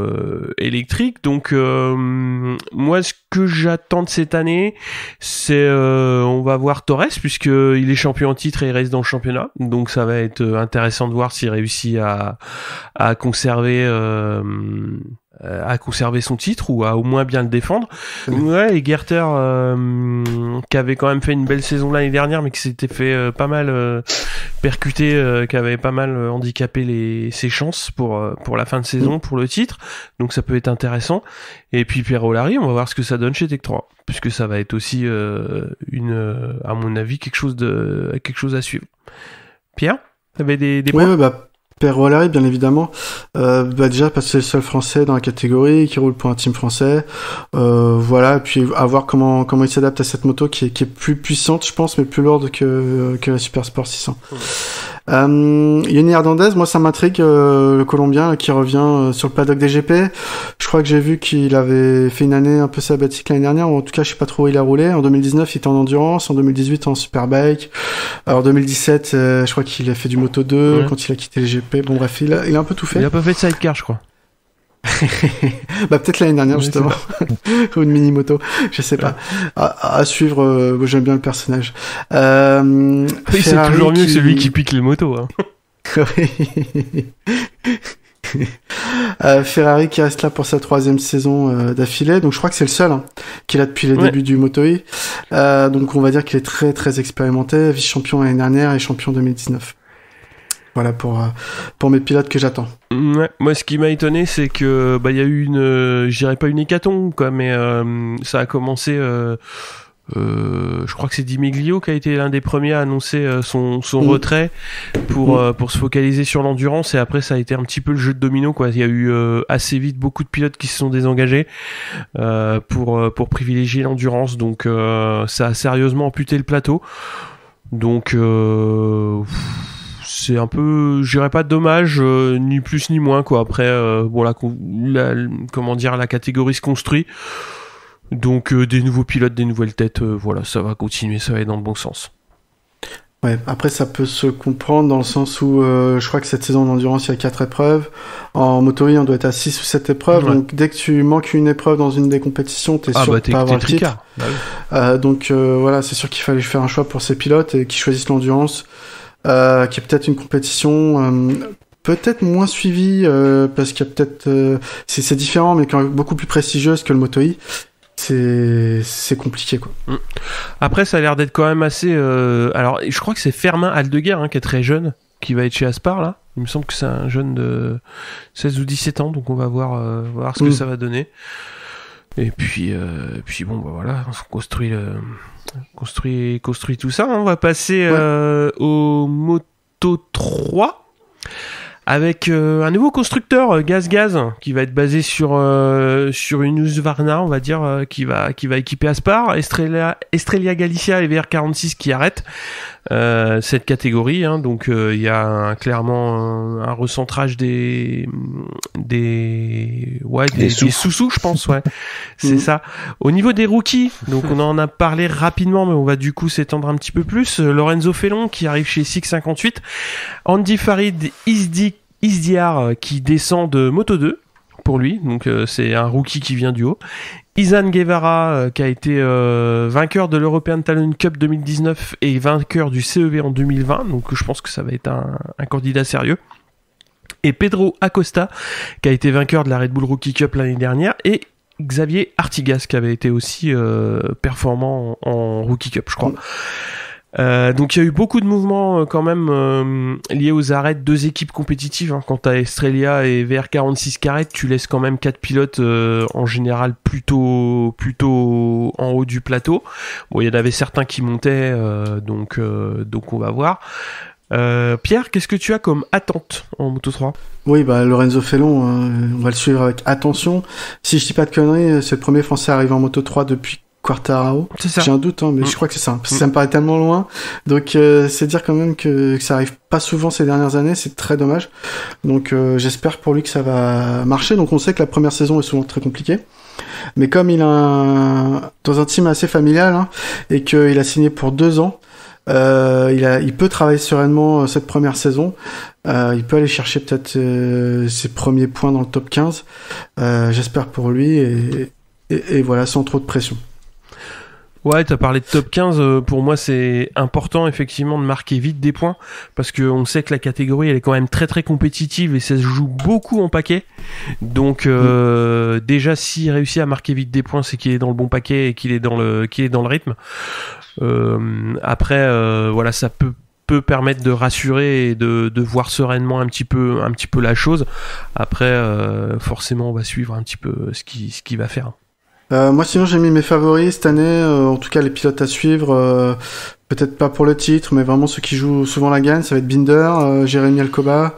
électriques. Donc, moi, ce que j'attends de cette année, c'est on va voir Torres, puisqu'il est champion en titre et il reste dans le championnat. Donc, ça va être intéressant de voir s'il réussit à conserver son titre ou à au moins bien le défendre. Ouais, et Gerter qui avait quand même fait une belle saison l'année dernière, mais qui s'était fait pas mal percuter, qui avait pas mal handicapé ses chances pour la fin de saison, pour le titre. Donc ça peut être intéressant. Et puis Perolari, on va voir ce que ça donne chez Tech 3, puisque ça va être aussi à mon avis quelque chose à suivre. Pierre, t'avais des points? Ouais, Perolari, bien évidemment. Déjà parce que c'est le seul français dans la catégorie qui roule pour un team français. Voilà, et puis à voir comment il s'adapte à cette moto qui est plus puissante, je pense, mais plus lourde que la Super Sport 600. Yoni Hernandez, moi ça m'intrigue, le Colombien qui revient sur le paddock des GP. Je crois que j'ai vu qu'il avait fait une année un peu sabbatique l'année dernière, ou en tout cas je sais pas trop où il a roulé. En 2019 il était en endurance, en 2018 en Superbike. Alors en 2017 je crois qu'il a fait du Moto 2 quand il a quitté les GP. Bon bref, il a un peu tout fait. Il a pas fait de sidecar, je crois. Peut-être l'année dernière, justement. Ou une mini-moto, je sais pas. À suivre, j'aime bien le personnage. Oui, c'est toujours mieux que celui qui pique les motos. Hein. Ferrari qui reste là pour sa 3e saison d'affilée, donc je crois que c'est le seul qui est là depuis les débuts du Moto-E. Donc on va dire qu'il est très très expérimenté, vice-champion l'année dernière et champion 2019. Voilà pour mes pilotes que j'attends. Ouais, moi ce qui m'a étonné, c'est que il y a eu je dirais pas une hécatombe quoi, mais ça a commencé. Je crois que c'est Di Meglio qui a été l'un des premiers à annoncer son retrait pour se focaliser sur l'endurance, et après ça a été un petit peu le jeu de domino quoi. Il y a eu assez vite beaucoup de pilotes qui se sont désengagés pour privilégier l'endurance, donc ça a sérieusement amputé le plateau. Donc c'est un peu, je dirais pas dommage, ni plus ni moins quoi. Après la catégorie se construit. Donc des nouveaux pilotes, des nouvelles têtes, voilà, ça va continuer, ça va aller dans le bon sens. Ouais, après ça peut se comprendre dans le sens où je crois que cette saison d'endurance il y a 4 épreuves. En Moto-E on doit être à 6 ou 7 épreuves, donc dès que tu manques une épreuve dans une des compétitions, t'es sûr de pas avoir le titre. Donc voilà, c'est sûr qu'il fallait faire un choix pour ces pilotes et qui choisissent l'endurance, qui est peut-être une compétition peut-être moins suivie parce qu'il y a peut-être c'est différent, mais quand même beaucoup plus prestigieuse que le Moto E. C'est compliqué quoi. Après ça a l'air d'être quand même assez alors je crois que c'est Firmin Aldeguer qui est très jeune, qui va être chez Aspar là. Il me semble que c'est un jeune de 16 ou 17 ans, donc on va voir ce que ça va donner. Et puis bon bah voilà, on construit tout ça. On va passer au Moto 3. Avec un nouveau constructeur Gaz qui va être basé sur une Husqvarna, on va dire, qui va équiper Aspar, Estrella Galicia et VR46 qui arrêtent cette catégorie, donc il y a clairement un recentrage des sous-sous, je pense, c'est ça. Au niveau des rookies, donc on en a parlé rapidement, mais on va du coup s'étendre un petit peu plus. Lorenzo Felon qui arrive chez 658, Andy Farid Isdiar qui descend de Moto 2 pour lui, donc c'est un rookie qui vient du haut. Izan Guevara qui a été vainqueur de l'European Talent Cup 2019 et vainqueur du CEV en 2020, donc je pense que ça va être un candidat sérieux. Et Pedro Acosta qui a été vainqueur de la Red Bull Rookie Cup l'année dernière, et Xavier Artigas qui avait été aussi performant en Rookie Cup, je crois. Donc il y a eu beaucoup de mouvements quand même liés aux arrêts de deux équipes compétitives. Quand t'as Estrella et VR46 qui arrêtent, tu laisses quand même 4 pilotes en général plutôt en haut du plateau. Bon, il y en avait certains qui montaient, donc on va voir. Pierre, qu'est-ce que tu as comme attente en Moto 3 ? Oui, Lorenzo Felon, on va le suivre avec attention. Si je dis pas de conneries, c'est le premier Français à arriver en Moto 3 depuis Quartararo. C'est ça. J'ai un doute, mais je crois que c'est ça. Parce que ça me paraît tellement loin. Donc, c'est dire quand même que ça arrive pas souvent ces dernières années. C'est très dommage. Donc, j'espère pour lui que ça va marcher. Donc, on sait que la première saison est souvent très compliquée. Mais comme il a dans un team assez familial, et qu'il a signé pour 2 ans, il peut travailler sereinement cette première saison. Il peut aller chercher peut-être ses premiers points dans le top 15. J'espère pour lui et voilà, sans trop de pression. Ouais, t'as parlé de top 15, pour moi c'est important effectivement de marquer vite des points, parce qu'on sait que la catégorie elle est quand même très très compétitive et ça se joue beaucoup en paquet, donc déjà s'il réussit à marquer vite des points, c'est qu'il est dans le bon paquet et qu'il est dans le rythme. Après voilà, ça peut permettre de rassurer et de voir sereinement un petit peu la chose. Après forcément on va suivre un petit peu ce qu'il va faire. Moi sinon j'ai mis mes favoris cette année, en tout cas les pilotes à suivre, peut-être pas pour le titre, mais vraiment ceux qui jouent souvent la gagne, ça va être Binder, Jérémy Alcoba,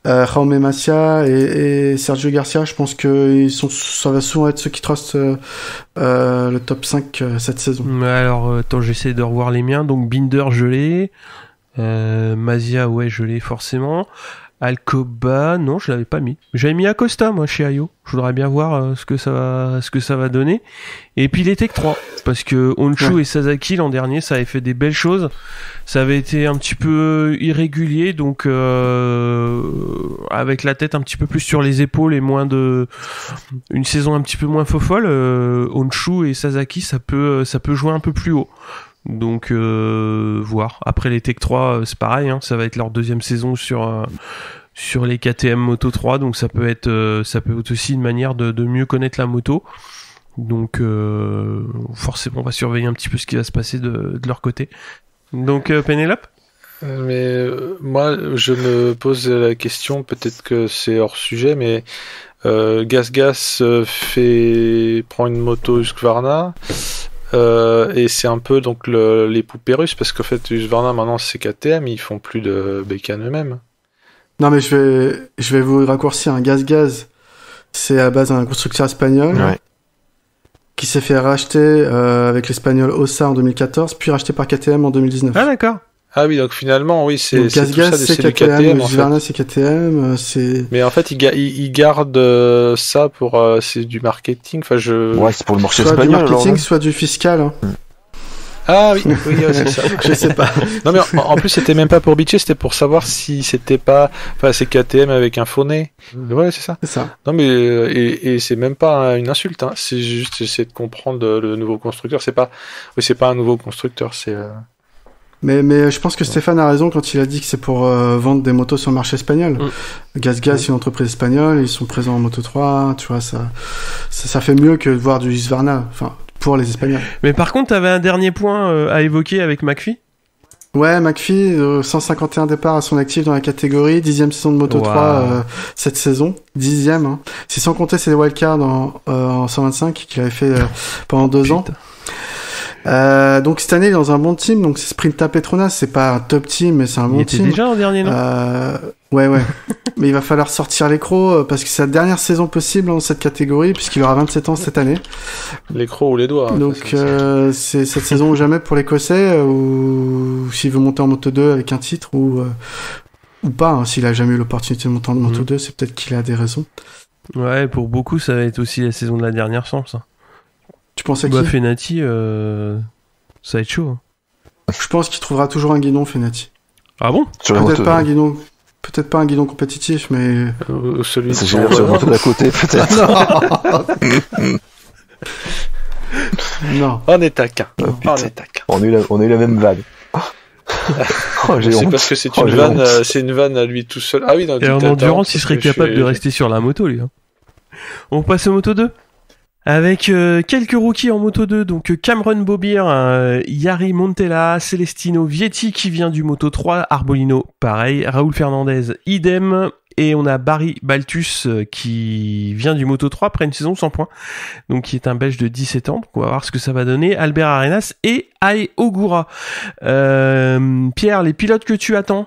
Jaume Macia et Sergio Garcia. Je pense que ça va souvent être ceux qui trustent le top 5 cette saison. Alors attends, j'essaie de revoir les miens. Donc Binder je l'ai, Masia ouais je l'ai forcément. Alcoba, non, je l'avais pas mis. J'avais mis Acosta, moi, chez Ayo. Je voudrais bien voir ce que ça va donner. Et puis les Tech 3, parce que Honshu et Sasaki l'an dernier, ça avait fait des belles choses. Ça avait été un petit peu irrégulier, donc avec la tête un petit peu plus sur les épaules et une saison un petit peu moins fofolle. Honshu et Sasaki, ça peut jouer un peu plus haut. Donc voir. Après les Tech 3 c'est pareil, ça va être leur deuxième saison sur les KTM Moto 3, donc ça peut être aussi une manière de mieux connaître la moto. Donc forcément on va surveiller un petit peu ce qui va se passer de leur côté. Donc Pénélope. Mais moi je me pose la question, peut-être que c'est hors sujet, mais Gas prend une moto Husqvarna. Et c'est un peu donc les poupées russes, parce qu'en fait Husqvarna maintenant c'est KTM, ils font plus de bécanes eux-mêmes. Non mais je vais vous raccourcir. Un Gaz, c'est à la base un constructeur espagnol qui s'est fait racheter avec l'espagnol Ossa en 2014, puis racheté par KTM en 2019. Ah d'accord. Ah oui, donc finalement, oui, c'est Gaz, tout ça, c'est du KTM. Husqvarna, c'est KTM, c'est... Mais en fait, ils gardent ça pour... c'est du marketing, enfin Ouais, c'est pour le marché soit espagnol, soit du marketing, alors, soit du fiscal. Ah oui, c'est ça. Je sais pas. Non mais en plus, c'était même pas pour bitcher, c'était pour savoir si c'était pas... Enfin, c'est KTM avec un faux nez. Ouais, c'est ça. C'est ça. Non mais... Et c'est même pas une insulte, c'est juste essayer de comprendre le nouveau constructeur. C'est pas un nouveau constructeur, c'est... Mais je pense que Stéphane a raison quand il a dit que c'est pour vendre des motos sur le marché espagnol. GasGas, c'est une entreprise espagnole, ils sont présents en Moto3, tu vois, ça fait mieux que de voir du Husqvarna, enfin, pour les Espagnols. Mais par contre, t'avais un dernier point à évoquer avec McPhee. Ouais, McPhee, 151 départs à son actif dans la catégorie, 10e saison de Moto3 cette saison, 10e, hein. C'est sans compter ses wildcards en 125 qu'il avait fait pendant 2 ans. Donc cette année il est dans un bon team, donc c'est Sprinta Petronas, c'est pas un top team mais c'est un bon team. Il était déjà en dernier, non Ouais. Mais il va falloir sortir les crocs parce que c'est la dernière saison possible dans cette catégorie puisqu'il aura 27 ans cette année. Les crocs ou les doigts. Donc c'est cette saison ou jamais pour l'Écossais ou s'il veut monter en Moto 2 avec un titre ou pas, hein, s'il a jamais eu l'opportunité de monter en Moto 2, c'est peut-être qu'il a des raisons. Ouais, pour beaucoup ça va être aussi la saison de la dernière chance. Hein. Tu penses à qui ? Fenati, ça va être chaud. Hein. Je pense qu'il trouvera toujours un guidon, Fenati. Ah bon ? Peut-être pas un guidon compétitif, mais... celui c'est génial, sur le moto d'à côté, peut-être. Non. On est taquin. On a eu la même vague. C'est parce que c'est une vanne à lui tout seul. Ah oui, et en endurance, il serait capable de rester sur la moto, lui. Hein. On passe aux Moto 2 avec quelques rookies en Moto 2, donc Cameron Bobir, Jari Montella, Celestino Vietti qui vient du Moto 3, Arbolino pareil, Raúl Fernandez idem, et on a Barry Baltus qui vient du Moto 3 après une saison sans points, donc qui est un Belge de 17 ans, donc on va voir ce que ça va donner, Albert Arenas et Ai Ogura. Pierre, les pilotes que tu attends?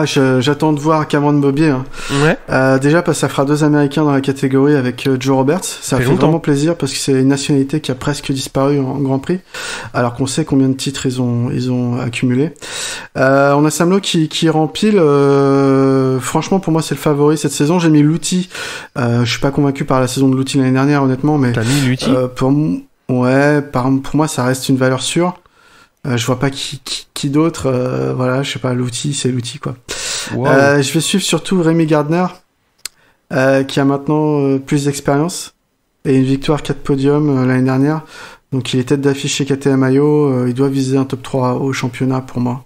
J'attends de voir Cameron Bobbier. Hein. Ouais. Déjà parce que ça fera 2 Américains dans la catégorie avec Joe Roberts. Ça fait vraiment plaisir parce que c'est une nationalité qui a presque disparu en Grand Prix, alors qu'on sait combien de titres ils ont accumulé. On a Sam Lowe qui rempile. Franchement, pour moi, c'est le favori cette saison. J'ai mis Luthi. Je suis pas convaincu par la saison de Luthi l'année dernière, honnêtement, mais t'as mis Luthi pour moi, ça reste une valeur sûre. Je vois pas qui d'autre, voilà, je sais pas, c'est l'outil, quoi. Wow. Je vais suivre surtout Rémi Gardner, qui a maintenant plus d'expérience, et une victoire 4 podiums l'année dernière, donc il est tête d'affiche chez KTM Ayo, il doit viser un top 3 au championnat pour moi.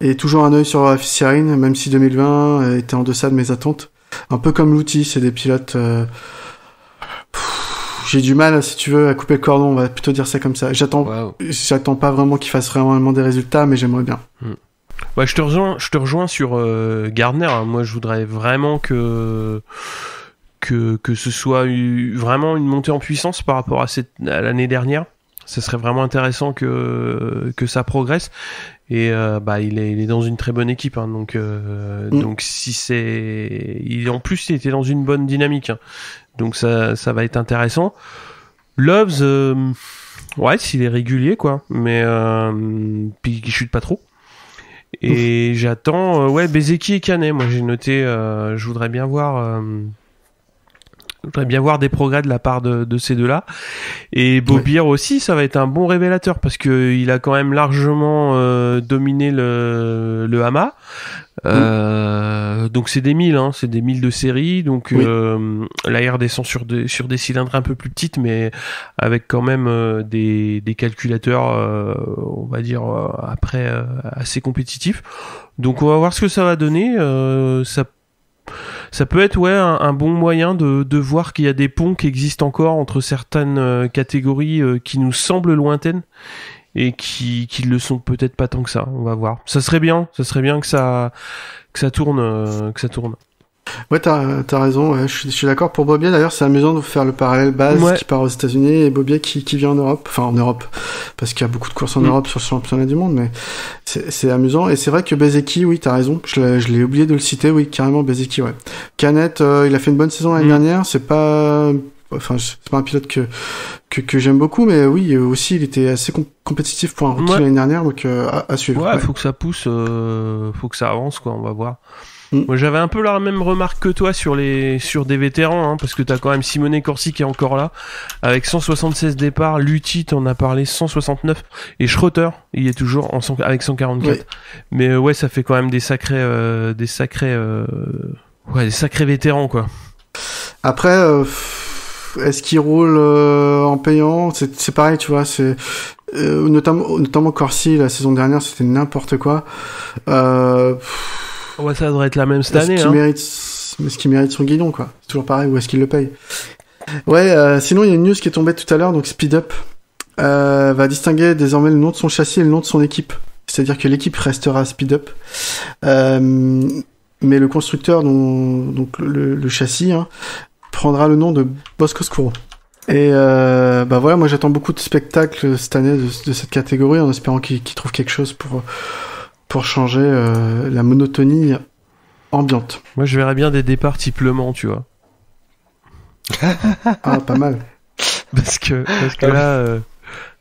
Et toujours un œil sur FCRIN, même si 2020 était en deçà de mes attentes. Un peu comme l'outil, c'est des pilotes... J'ai du mal, si tu veux, à couper le cordon, on va plutôt dire ça comme ça. J'attends pas vraiment qu'il fasse vraiment des résultats, mais j'aimerais bien. Ouais, je te rejoins sur Gardner. Hein. Moi, je voudrais vraiment que ce soit vraiment une montée en puissance par rapport à l'année dernière. Ce serait vraiment intéressant que ça progresse. Et il est dans une très bonne équipe, hein, donc si en plus il était dans une bonne dynamique, hein, donc ça va être intéressant. Loves, s'il est régulier, quoi, mais puis il chute pas trop. Et j'attends Bezeki et Canet. Moi j'ai noté, je voudrais bien voir des progrès de la part de ces deux-là. Et Bobir aussi, ça va être un bon révélateur parce que il a quand même largement dominé le Hama. Donc c'est des 1000, hein, c'est des 1000 de série. Donc l'AR descend sur des cylindres un peu plus petites, mais avec quand même des calculateurs, on va dire après assez compétitifs. Donc on va voir ce que ça va donner. Ça peut être un bon moyen de voir qu'il y a des ponts qui existent encore entre certaines catégories qui nous semblent lointaines et qui le sont peut-être pas tant que ça. On va voir. Ça serait bien que ça tourne. Ouais, t'as raison. Ouais. Je suis d'accord pour Bobbier. D'ailleurs, c'est amusant de faire le parallèle Baz qui part aux États-Unis et Bobbier qui vient en Europe. Enfin, en Europe, parce qu'il y a beaucoup de courses en Europe sur le championnat du monde, mais c'est amusant. Et c'est vrai que Bezeki, oui, t'as raison. Je l'ai oublié de le citer. Oui, carrément Bezeki. Ouais. Canet, il a fait une bonne saison l'année dernière. C'est pas un pilote que j'aime beaucoup, mais oui, aussi il était assez compétitif pour un rookie l'année dernière, donc à suivre. Ouais, faut que ça pousse, faut que ça avance, quoi. On va voir. Moi, j'avais un peu la même remarque que toi sur des vétérans, hein, parce que t'as quand même Simone Corsi qui est encore là, avec 176 départs, Luthi, t'en as parlé, 169, et Schroeter, il est toujours avec 144. Ouais. Mais ça fait quand même des sacrés vétérans, quoi. Après, est-ce qu'il roule en payant? C'est pareil, tu vois. C'est notamment Corsi la saison dernière, c'était n'importe quoi. Ouais, ça devrait être la même cette année. Est-ce qu'il mérite son guidon, quoi? C'est toujours pareil. Ou est-ce qu'il le paye? Ouais. Sinon, il y a une news qui est tombée tout à l'heure. Donc Speed Up va distinguer désormais le nom de son châssis et le nom de son équipe. C'est-à-dire que l'équipe restera Speed Up, mais le constructeur, donc le châssis, prendra le nom de Bosco-Scuro. Et voilà, moi j'attends beaucoup de spectacles cette année de cette catégorie, en espérant qu'ils trouvent quelque chose pour changer la monotonie ambiante. Moi je verrais bien des départs type Le Mans, tu vois. Ah, pas mal. Parce que là,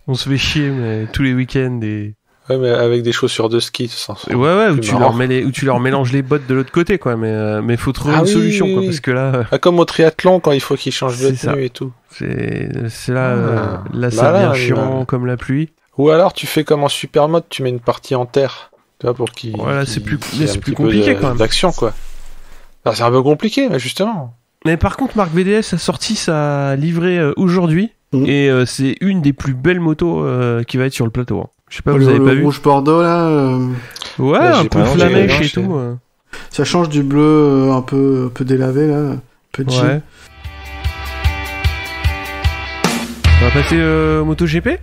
on se fait chier mais tous les week-ends et... Ouais, mais avec des chaussures de ski, ça sent. Ouais, où tu leur mélanges les bottes de l'autre côté, quoi. Mais faut trouver une solution, quoi, parce que là. Comme au triathlon, quand il faut qu'ils changent de tenue et tout. C'est là, ça devient chiant comme la pluie. Ou alors tu fais comme en supermode, tu mets une partie en terre, tu vois, pour qu'ils. Voilà, c'est plus compliqué quand même. D'action, quoi. Alors, c'est un peu compliqué, mais justement. Mais par contre, Marc VDS a sorti sa livrée aujourd'hui, et c'est une des plus belles motos qui va être sur le plateau. Je sais pas, vous avez pas vu? Le rouge bordeaux là. Ouais, là, un peu flamèche et tout. Ça change du bleu un peu délavé là, un peu jean. Ouais. On va passer au MotoGP.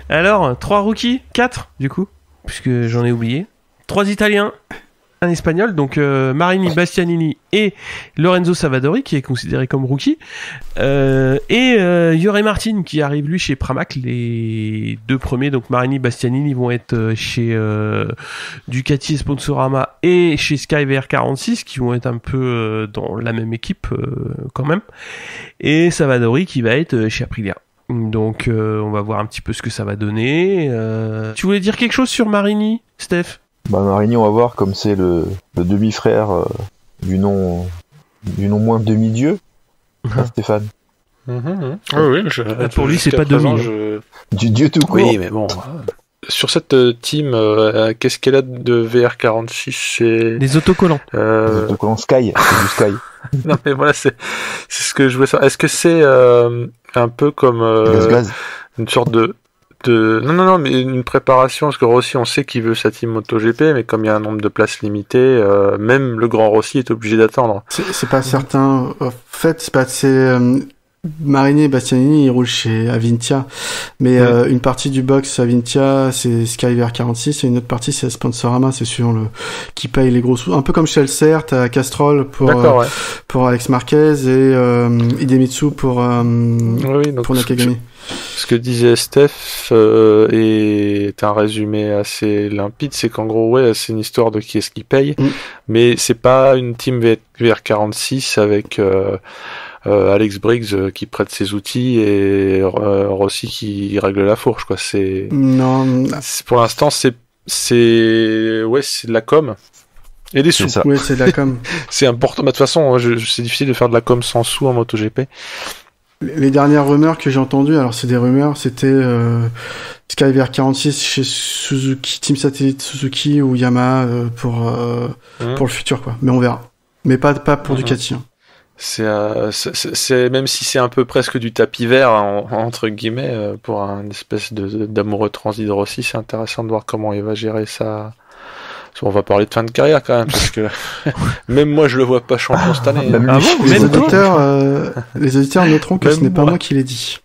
Alors, 3 rookies, 4 du coup, puisque j'en ai oublié. 3 Italiens, un Espagnol, donc Marini, Bastianini et Lorenzo Savadori, qui est considéré comme rookie, et Jorge Martin, qui arrive lui chez Pramac. Les 2 premiers, donc Marini, Bastianini, vont être chez Ducati et Sponsorama et chez Sky VR46, qui vont être un peu dans la même équipe quand même, et Savadori qui va être chez Aprilia. Donc on va voir un petit peu ce que ça va donner. Tu voulais dire quelque chose sur Marini, Steph? Marini, on va voir, comme c'est le demi-frère du nom moins demi-dieu, Stéphane. Oui, pour lui, c'est pas demi. Du dieu tout court. Oui, mais bon. Sur cette team, qu'est-ce qu'elle a de VR46? C'est des autocollants. Des autocollants Sky, c'est du Sky. Non, mais voilà, c'est ce que je voulais savoir. Est-ce que c'est un peu comme une sorte de non, mais une préparation, parce que Rossi, on sait qu'il veut sa team MotoGP, mais comme il y a un nombre de places limitées, même le grand Rossi est obligé d'attendre. C'est pas certain. En fait, Marini et Bastianini, ils roulent chez Avintia, mais une partie du box Avintia, c'est Sky VR46, et une autre partie, c'est Sponsorama, c'est suivant qui paye les gros sous. Un peu comme chez LCR, t'as Castrol pour Alex Marquez et Idemitsu pour Nakagami. Ce que disait Steph est un résumé assez limpide, c'est qu'en gros, c'est une histoire de qui est-ce qui paye, mais c'est pas une team VR46 avec Alex Briggs qui prête ses outils et Rossi qui règle la fourche, quoi. Pour l'instant, c'est de la com et des sous. Oui, c'est de la com. C'est important. De toute façon, c'est difficile de faire de la com sans sous en MotoGP. Les dernières rumeurs que j'ai entendues, alors c'est des rumeurs, c'était Sky VR46 chez Suzuki, Team Satellite Suzuki ou Yamaha pour le futur, quoi. Mais on verra. Mais pas pour Ducati. C'est même si c'est un peu presque du tapis vert entre guillemets pour un espèce d'amoureux transi de Rossi, c'est intéressant de voir comment il va gérer ça. On va parler de fin de carrière quand même, parce que même moi je le vois pas champion cette année. Les auditeurs noteront que ce n'est pas moi qui l'ai dit.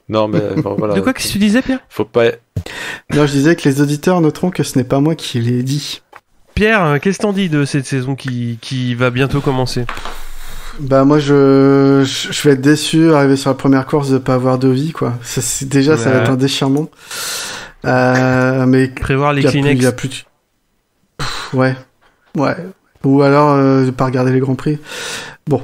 Non mais bon, voilà. De quoi que tu disais, Pierre? Faut pas. Non, je disais que les auditeurs noteront que ce n'est pas moi qui l'ai dit. Pierre, qu'est-ce que t'en dis de cette saison qui va bientôt commencer? Moi je vais être déçu arriver sur la première course de pas avoir Dovi, quoi. Ça va être un déchirement. Mais prévoir les Kleenex. Il y a plus. Ouais. Ou alors de pas regarder les grands prix. Bon.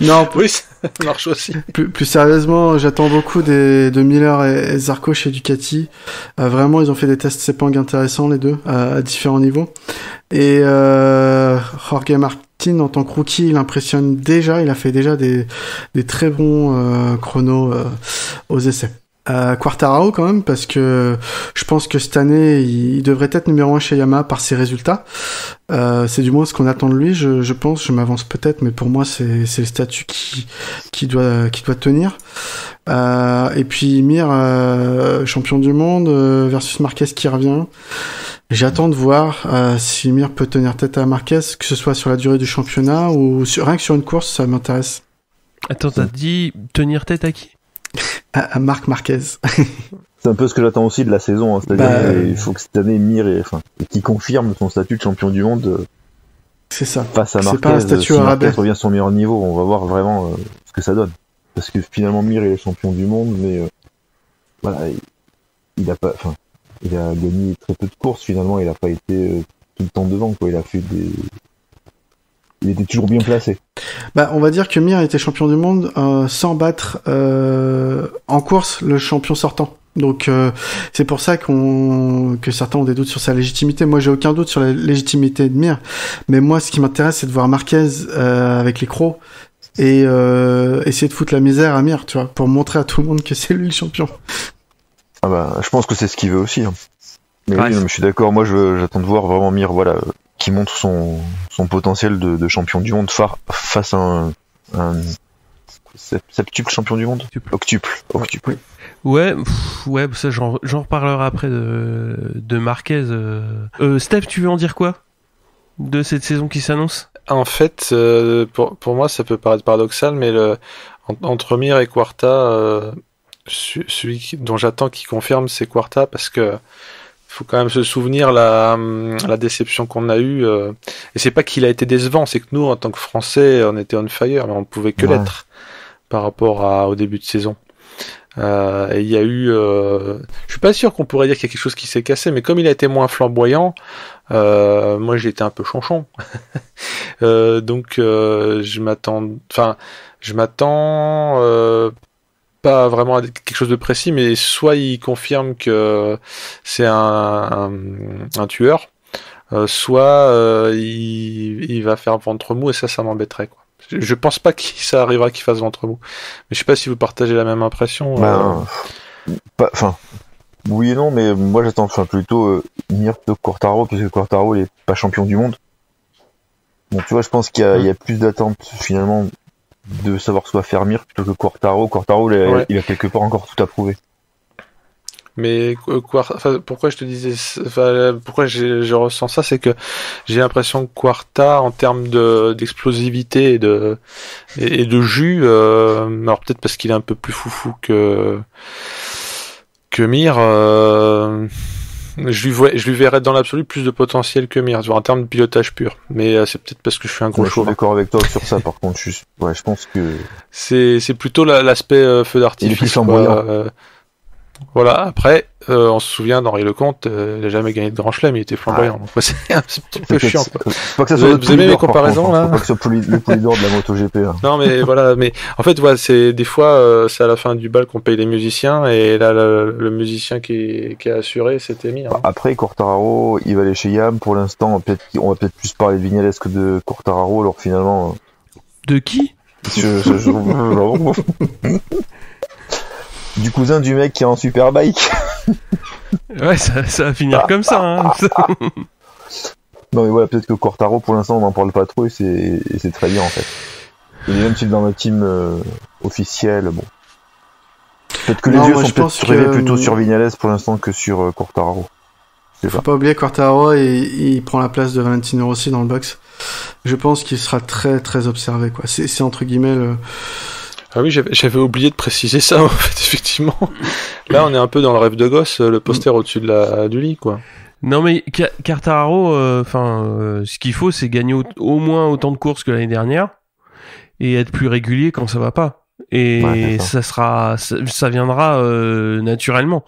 Non. Oui, ça marche aussi. Plus sérieusement, j'attends beaucoup de Miller et Zarco chez Ducati. Vraiment, ils ont fait des tests Sepang intéressants les deux à différents niveaux. Et Jorge Martin en tant que rookie, il impressionne déjà. Il a fait déjà des très bons chronos aux essais. Quartararo quand même, parce que je pense que cette année il devrait être numéro 1 chez Yamaha par ses résultats. C'est du moins ce qu'on attend de lui, je pense. Je m'avance peut-être, mais pour moi c'est le statut qui doit tenir. Et puis Mir, champion du monde versus Marquez qui revient. J'attends de voir si Mir peut tenir tête à Marquez, que ce soit sur la durée du championnat ou rien que sur une course, ça m'intéresse. Attends, t'as dit tenir tête à qui? À Marc Marquez. C'est un peu ce que j'attends aussi de la saison, hein. C'est-à-dire il faut que cette année Mir qui confirme son statut de champion du monde. C'est ça. Face à Marquez, c'est pas un statut si à Marquez rabais. revient à son meilleur niveau, on va voir vraiment ce que ça donne. Parce que finalement Mir il est champion du monde, mais voilà, il a gagné très peu de courses. Finalement, il a pas été tout le temps devant, quoi. Il était toujours bien placé. On va dire que Mir était champion du monde sans battre en course le champion sortant. Donc c'est pour ça que certains ont des doutes sur sa légitimité. Moi, j'ai aucun doute sur la légitimité de Mir. Mais moi, ce qui m'intéresse, c'est de voir Marquez avec les crocs et essayer de foutre la misère à Mir, tu vois, pour montrer à tout le monde que c'est lui le champion. Je pense que c'est ce qu'il veut aussi. Hein. Mais ouais, oui, non, mais je suis d'accord. Moi, j'attends de voir vraiment Mir, qui montre son potentiel de champion du monde face à un septuple champion du monde. Octuple. Ouais, ça j'en reparlerai après de Marquez. Steph, tu veux en dire quoi de cette saison qui s'annonce? En fait, pour moi, ça peut paraître paradoxal, mais entre Mir et Quarta, celui dont j'attends qu'il confirme, c'est Quarta, parce que faut quand même se souvenir la déception qu'on a eue. Et c'est pas qu'il a été décevant, c'est que nous, en tant que Français, on était on fire, mais on ne pouvait que l'être par rapport au début de saison. Et il y a eu... je suis pas sûr qu'on pourrait dire qu'il y a quelque chose qui s'est cassé, mais comme il a été moins flamboyant, moi j'ai été un peu chonchon. Donc je m'attends pas vraiment à quelque chose de précis, mais soit il confirme que c'est un tueur, soit il va faire ventre mou, et ça m'embêterait, quoi. Je pense pas que ça arrivera qu'il fasse ventre mou, mais je sais pas si vous partagez la même impression. Oui et non, mais moi j'attends plutôt Mir de Quartararo, parce que Quartararo il est pas champion du monde. Donc tu vois, je pense qu'il y a plus d'attente finalement de savoir ce que va faire Mir plutôt que Quartararo. Quartararo il a quelque part encore tout à prouver. Mais pourquoi je te disais, pourquoi je ressens ça, c'est que j'ai l'impression que Quarta, en termes d'explosivité et de jus, alors peut-être parce qu'il est un peu plus foufou que Mir, je lui verrais dans l'absolu plus de potentiel que Mir, en termes de pilotage pur. Mais c'est peut-être parce que je suis un gros chauve. Je suis d'accord avec toi sur ça. Par contre, je pense que c'est plutôt l'aspect feu d'artifice. Il est plus flamboyant. Voilà, après, on se souvient d'Henri Lecomte, il n'a jamais gagné de grand chelem, il était flamboyant. Donc, c'est un petit peu chiant, quoi. Pas que ça soit vous aimez mes comparaisons, là? Pas que ce soit le Poulidor de la MotoGP, là. Non, mais voilà, mais en fait, voilà, c'est des fois, c'est à la fin du bal qu'on paye les musiciens, et là, le musicien qui a assuré, c'était Mir. Hein. Après, Quartararo, il va aller chez Yam, pour l'instant, on va peut-être plus parler de Vignales que de Quartararo, alors finalement... De qui? Du cousin du mec qui est en Superbike. Ouais, ça va finir comme ça. Hein. Non mais voilà, peut-être que Quartararo, pour l'instant, on n'en parle pas trop, et c'est très bien en fait. Il est même dans le team officiel, bon. Peut-être que les yeux sont peut-être rêvés plutôt sur Vignales pour l'instant que sur Quartararo. Faut pas oublier Quartararo, il prend la place de Valentino Rossi dans le box. Je pense qu'il sera très très observé, quoi. C'est entre guillemets le... Ah oui, j'avais oublié de préciser ça, en fait, effectivement. Là, on est un peu dans le rêve de gosse, le poster au-dessus du lit, quoi. Non, mais Quartararo, ce qu'il faut, c'est gagner au moins autant de courses que l'année dernière et être plus régulier quand ça va pas. Et ça viendra naturellement.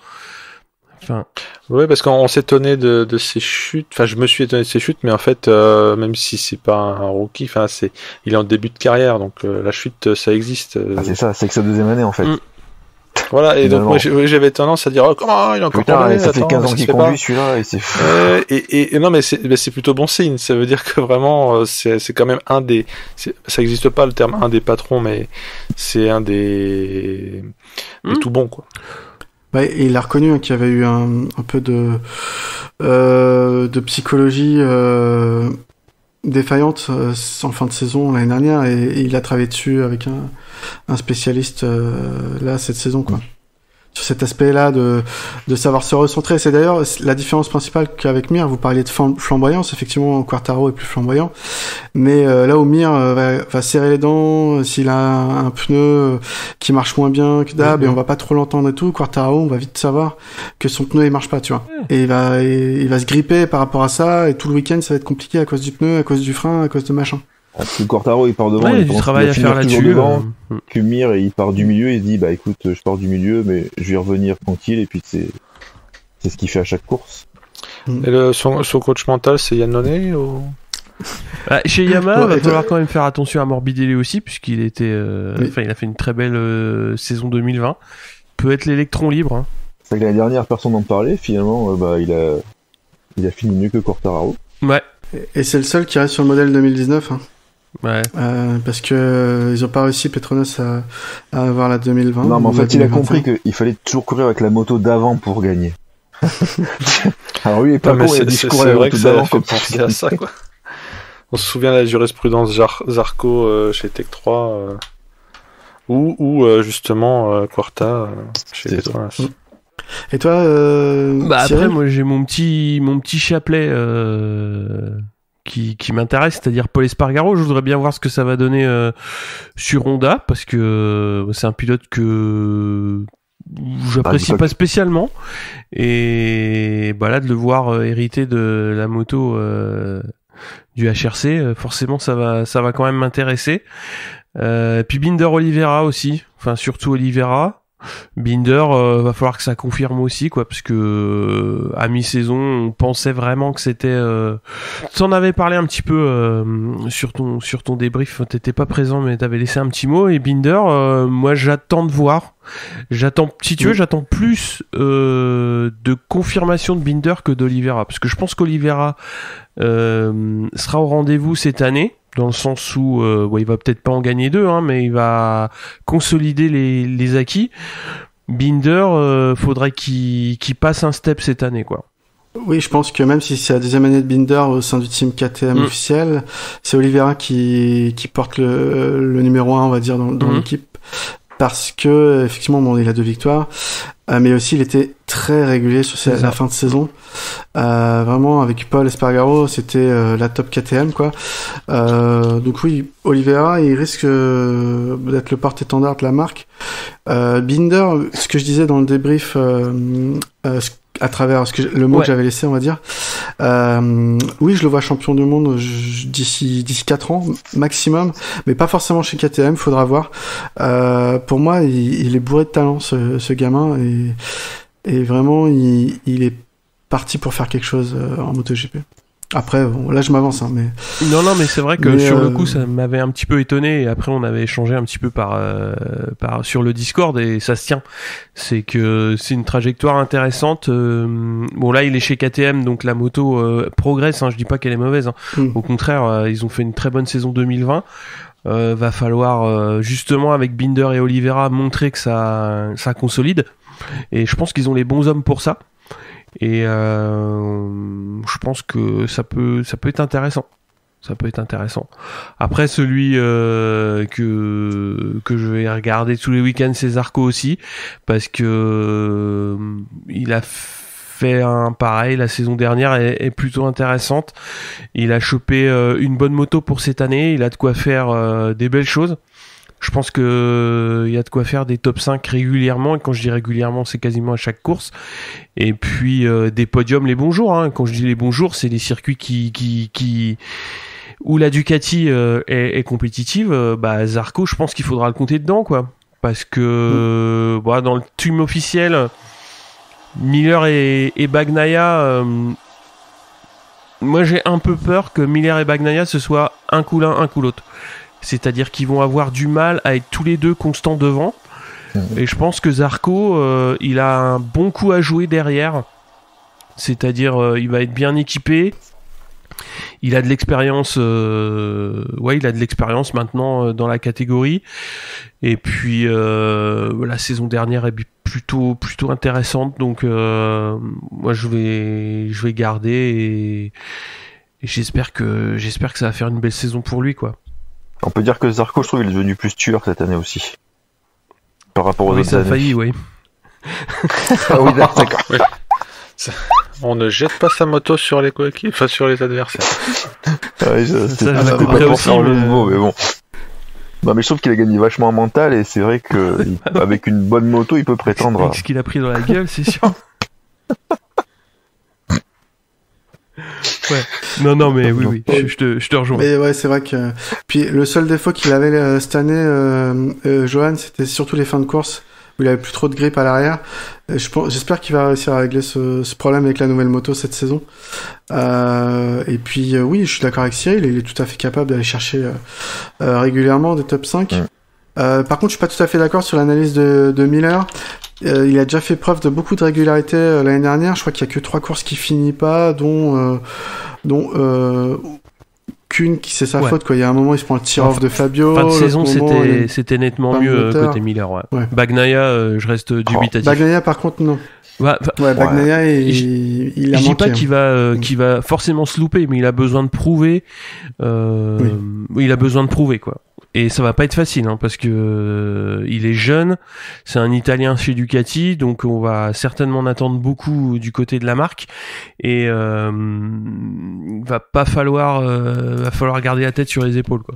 Ouais, parce qu'on s'étonnait de ses chutes. Enfin, je me suis étonné de ses chutes, mais en fait, même si c'est pas un rookie, il est en début de carrière, donc la chute, ça existe. C'est ça, c'est que sa deuxième année en fait. Voilà, et donc moi j'avais tendance à dire comment il a encore condamné, ça fait 15 ans qu'il conduit celui-là et c'est et non mais c'est plutôt bon signe, ça veut dire que vraiment c'est quand même ça existe pas le terme un des patrons, mais c'est un des tout bons, quoi. Ouais, et il a reconnu qu'il y avait eu un peu de psychologie défaillante en fin de saison l'année dernière, et il a travaillé dessus avec un spécialiste là cette saison, quoi. Sur cet aspect-là de savoir se recentrer. C'est d'ailleurs la différence principale qu'avec Mir. Vous parliez de flamboyance. Effectivement, Quartaro est plus flamboyant. Mais là où Mir va serrer les dents, s'il a un pneu qui marche moins bien que d'hab, et on va pas trop l'entendre et tout, Quartaro, on va vite savoir que son pneu il marche pas, tu vois. Et il va se gripper par rapport à ça, et tout le week-end ça va être compliqué à cause du pneu, à cause du frein, à cause de machin. Parce que Quartaro il part devant, il y a il du pense travail à faire là-dessus. Que Mir il part du milieu, il se dit bah écoute, je pars du milieu, mais je vais revenir tranquille, et puis c'est ce qu'il fait à chaque course. Et son coach mental, c'est Yannone ou... Chez Yamaha, il va falloir quand même faire attention à Morbidelli aussi, puisqu'il était, il a fait une très belle saison 2020. Peut être l'électron libre. Hein. C'est que l'année dernière, personne n'en parlait. Finalement, il a fini mieux que Quartararo. Ouais. Et c'est le seul qui reste sur le modèle 2019. Hein. Ouais. Parce que ils ont pas réussi, Petronas, à avoir la 2020. Non, mais en fait, il a compris qu'il fallait toujours courir avec la moto d'avant pour gagner. Alors lui, il est pas con, il a dit je cours avec la moto d'avant comme penser à ça, quoi. On se souvient de la jurisprudence Zarco chez Tech 3 ou justement Quarta chez Petronas. Et toi, après moi j'ai mon petit chapelet qui m'intéresse, c'est-à-dire Paul Espargaro. Je voudrais bien voir ce que ça va donner sur Honda, parce que c'est un pilote que j'apprécie pas spécialement, et là de le voir hériter de la moto du HRC, forcément ça va quand même m'intéresser. Puis Binder Oliveira aussi, enfin surtout Oliveira. Binder, va falloir que ça confirme aussi, quoi, parce que à mi-saison on pensait vraiment que c'était t'en avais parlé un petit peu sur ton débrief, t'étais pas présent mais t'avais laissé un petit mot. Et Binder, moi j'attends de voir, j'attends plus de confirmation de Binder que d'Oliveira, parce que je pense qu'Oliveira sera au rendez-vous cette année, dans le sens où il va peut-être pas en gagner deux, hein, mais il va consolider les acquis. Binder, faudrait qu'il passe un step cette année, quoi. Oui, je pense que même si c'est la deuxième année de Binder au sein du team KTM officiel, c'est Oliveira qui porte le numéro 1, on va dire, dans l'équipe. Parce que, effectivement, il a 2 victoires, mais aussi il était très régulier sur la fin de saison. Vraiment, avec Paul Espargaro, c'était la top KTM, quoi. Donc oui, Oliveira, il risque d'être le porte-étendard de la marque. Binder, ce que je disais dans le débrief, à travers le mot que j'avais laissé, on va dire. Oui, je le vois champion du monde d'ici 4 ans maximum, mais pas forcément chez KTM, faudra voir. Pour moi, il est bourré de talent, ce gamin, et vraiment, il est parti pour faire quelque chose en MotoGP. Après, bon, là je m'avance, hein, mais... Non, mais c'est vrai que sur le coup, ça m'avait un petit peu étonné, et après on avait échangé un petit peu sur le Discord, et ça se tient. C'est que c'est une trajectoire intéressante. Bon, là il est chez KTM, donc la moto progresse, hein, je dis pas qu'elle est mauvaise, hein. Au contraire, ils ont fait une très bonne saison 2020. Va falloir justement avec Binder et Oliveira montrer que ça consolide, et je pense qu'ils ont les bons hommes pour ça. Et je pense que ça peut être intéressant. Ça peut être intéressant. Après, celui que je vais regarder tous les week-ends, c'est Zarco aussi, parce que il a fait un pareil. La saison dernière est plutôt intéressante. Il a chopé une bonne moto pour cette année. Il a de quoi faire des belles choses. Je pense que il y a de quoi faire des top 5 régulièrement, et quand je dis régulièrement, c'est quasiment à chaque course. Et puis des podiums les bons jours, hein. Quand je dis les bons jours, c'est les circuits qui où la Ducati est compétitive. Zarco, je pense qu'il faudra le compter dedans, quoi, parce que dans le team officiel, Miller et Bagnaia, moi j'ai un peu peur que Miller et Bagnaia ce soit un coup l'un, un coup l'autre. C'est-à-dire qu'ils vont avoir du mal à être tous les deux constants devant. Et je pense que Zarco, il a un bon coup à jouer derrière. C'est-à-dire, il va être bien équipé. Il a de l'expérience. Il a de l'expérience maintenant dans la catégorie. Et puis, la saison dernière est plutôt intéressante. Donc moi je vais garder et j'espère que ça va faire une belle saison pour lui, quoi. On peut dire que Zarco, je trouve, il est devenu plus tueur cette année aussi. Par rapport aux autres ça années. a failli, oui. Ah oui, d'accord. Oui. On ne jette pas sa moto sur les coéquipiers, enfin sur les adversaires. Ouais, c'était pas pour faire le mot, mais bon. Non, mais je trouve qu'il a gagné vachement en mental et c'est vrai que avec une bonne moto, il peut prétendre. Avec ce qu'il a pris dans la gueule, c'est sûr. Ouais. Non, mais oui, je te rejoins. Mais ouais, c'est vrai que. Puis le seul défaut qu'il avait cette année, Johan, c'était surtout les fins de course où il avait plus trop de grippe à l'arrière. J'espère qu'il va réussir à régler ce problème avec la nouvelle moto cette saison. Et puis oui, je suis d'accord avec Cyril, il est tout à fait capable d'aller chercher régulièrement des top 5. Par contre, je suis pas tout à fait d'accord sur l'analyse de Miller. Il a déjà fait preuve de beaucoup de régularité l'année dernière. Je crois qu'il y a que 3 courses qui finit pas, dont qu'une qui c'est sa faute, quoi. Il y a un moment, il se prend le tir-off de Fabio. Fin de saison, c'était nettement mieux côté Miller. Ouais. Bagnaia, je reste dubitatif. Bagnaia, par contre, non. Bagnaia, il a manqué. Je dis pas qu'il va forcément se louper, mais il a besoin de prouver. Il a besoin de prouver, quoi. Et ça va pas être facile, hein, parce que il est jeune, c'est un Italien chez Ducati, donc on va certainement en attendre beaucoup du côté de la marque. Et va falloir garder la tête sur les épaules, quoi.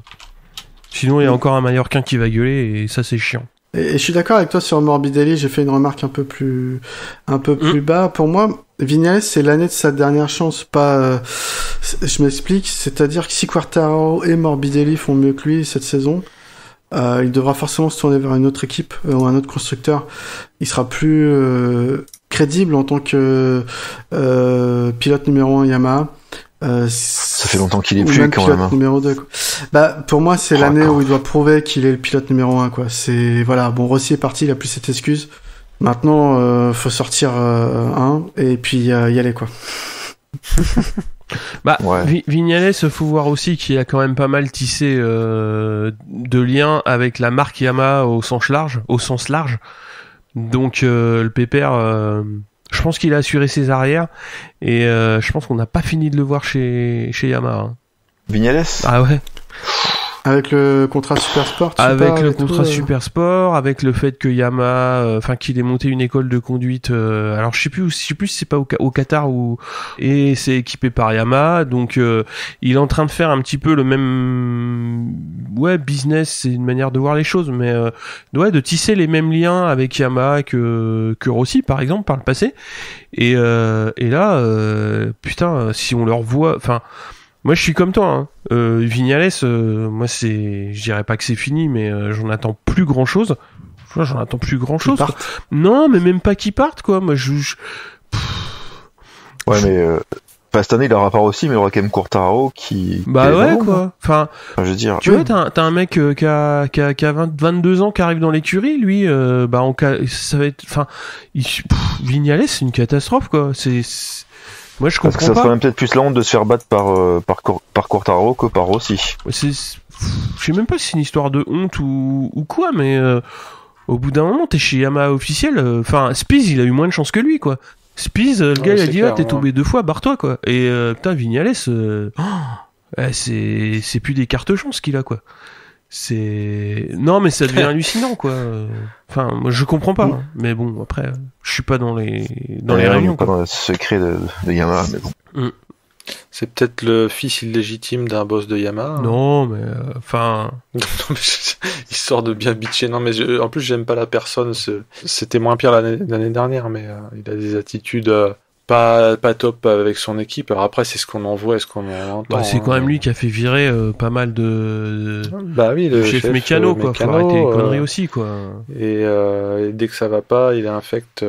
Sinon, il y a encore un Mallorquin qui va gueuler, et ça, c'est chiant. Et je suis d'accord avec toi sur Morbidelli, j'ai fait une remarque un peu plus bas. Pour moi, Vignales, c'est l'année de sa dernière chance, pas... je m'explique, c'est-à-dire que si Quartararo et Morbidelli font mieux que lui cette saison, il devra forcément se tourner vers une autre équipe ou un autre constructeur. Il sera plus crédible en tant que pilote numéro 1 Yamaha. Ça fait longtemps qu'il est plus quand même. Numéro 2, quoi. Pour moi, c'est l'année où il doit prouver qu'il est le pilote numéro 1, quoi. Voilà, bon, Rossi est parti, il a plus cette excuse. Maintenant, faut sortir et puis y aller, quoi. Vignales, faut voir aussi qu'il a quand même pas mal tissé de liens avec la marque Yamaha au sens large. Donc le pépère, je pense qu'il a assuré ses arrières et je pense qu'on n'a pas fini de le voir chez Yamaha. Hein. Vignales ? Ah ouais. Avec le contrat Supersport. Avec le contrat Supersport, avec le fait que Yamaha, qu'il ait monté une école de conduite. Alors je sais plus si c'est pas au Qatar et c'est équipé par Yamaha. Donc il est en train de faire un petit peu le même business, c'est une manière de voir les choses, mais de tisser les mêmes liens avec Yamaha que Rossi par exemple par le passé. Et là, si on leur voit, moi je suis comme toi, hein. Vignales, moi je dirais pas que c'est fini, mais j'en attends plus grand chose. Non, mais même pas qu'ils partent, quoi. Moi Ouais, mais cette année il aura pas aussi, mais il aura quand même Quartararo qui. Quoi. Je veux dire. Tu vois, t'as un mec qui a 22 ans qui arrive dans l'écurie, lui, ça va être, Vignales, c'est une catastrophe, quoi. Moi, je comprends pas. Parce que ça serait même peut-être plus la honte de se faire battre par Quartararo que par Rossi. Je sais même pas si c'est une histoire de honte ou quoi, mais au bout d'un moment, t'es chez Yamaha officiel. Spies, il a eu moins de chance que lui, quoi. Spies, le gars, il a dit, t'es tombé 2 fois, barre-toi, quoi. Et Vignales, c'est plus des cartes chance qu'il a, quoi. Non, mais ça devient hallucinant, quoi. Moi, je comprends pas. Hein. Mais bon, après, je suis pas dans les réunions. Pas dans le secret de Yamaha, mais bon. C'est peut-être le fils illégitime d'un boss de Yamaha. Non, mais il sort de bien bitcher. Non, mais en plus, j'aime pas la personne. C'était moins pire l'année dernière, mais il a des attitudes pas top avec son équipe. Alors après, c'est ce qu'on en voit et ce qu'on en entend. C'est quand même lui qui a fait virer pas mal de le chef mécano, quoi. Faut arrêter les conneries aussi, quoi. Et dès que ça va pas, il infecte.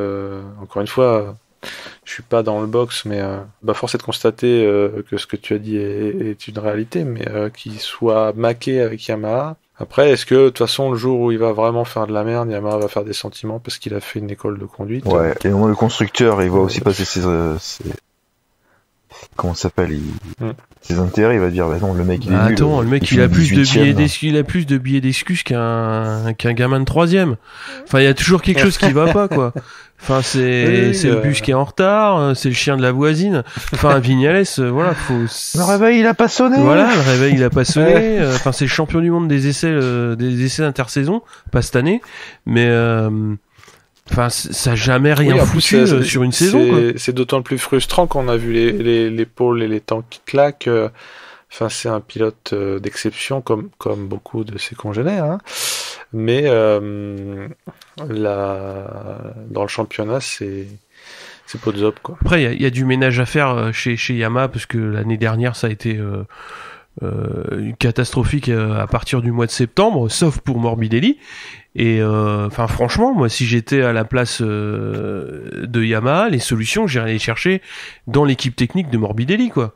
Encore une fois, je suis pas dans le box, mais force est de constater que ce que tu as dit est une réalité, mais qu'il soit maqué avec Yamaha. Après, est-ce que de toute façon, le jour où il va vraiment faire de la merde, Yamaha va faire des sentiments parce qu'il a fait une école de conduite? Ouais, et le constructeur, il va aussi passer comment ça s'appelle, ses intérêts, il va dire, bah non, le mec, il est nul. Attends, le mec, il a plus de billets d'excuses qu'un gamin de 3ème. Enfin, il y a toujours quelque chose qui va pas, quoi. Enfin, c'est le bus qui est en retard, c'est le chien de la voisine. Enfin, Vignales, voilà, le réveil, il a pas sonné. Voilà, le réveil, il a pas sonné. Enfin, c'est le champion du monde des essais d'intersaison, pas cette année, mais enfin, ça a jamais rien foutu sur une saison, quoi. C'est d'autant plus frustrant qu'on a vu les pôles et les temps qui claquent. Enfin, c'est un pilote d'exception comme beaucoup de ses congénères, hein. Mais dans le championnat, c'est pas de zop, quoi. Après, il y a du ménage à faire chez Yamaha, parce que l'année dernière, ça a été catastrophique à partir du mois de septembre, sauf pour Morbidelli. Et enfin, franchement, moi, si j'étais à la place de Yamaha, les solutions, j'irais les chercher dans l'équipe technique de Morbidelli, quoi.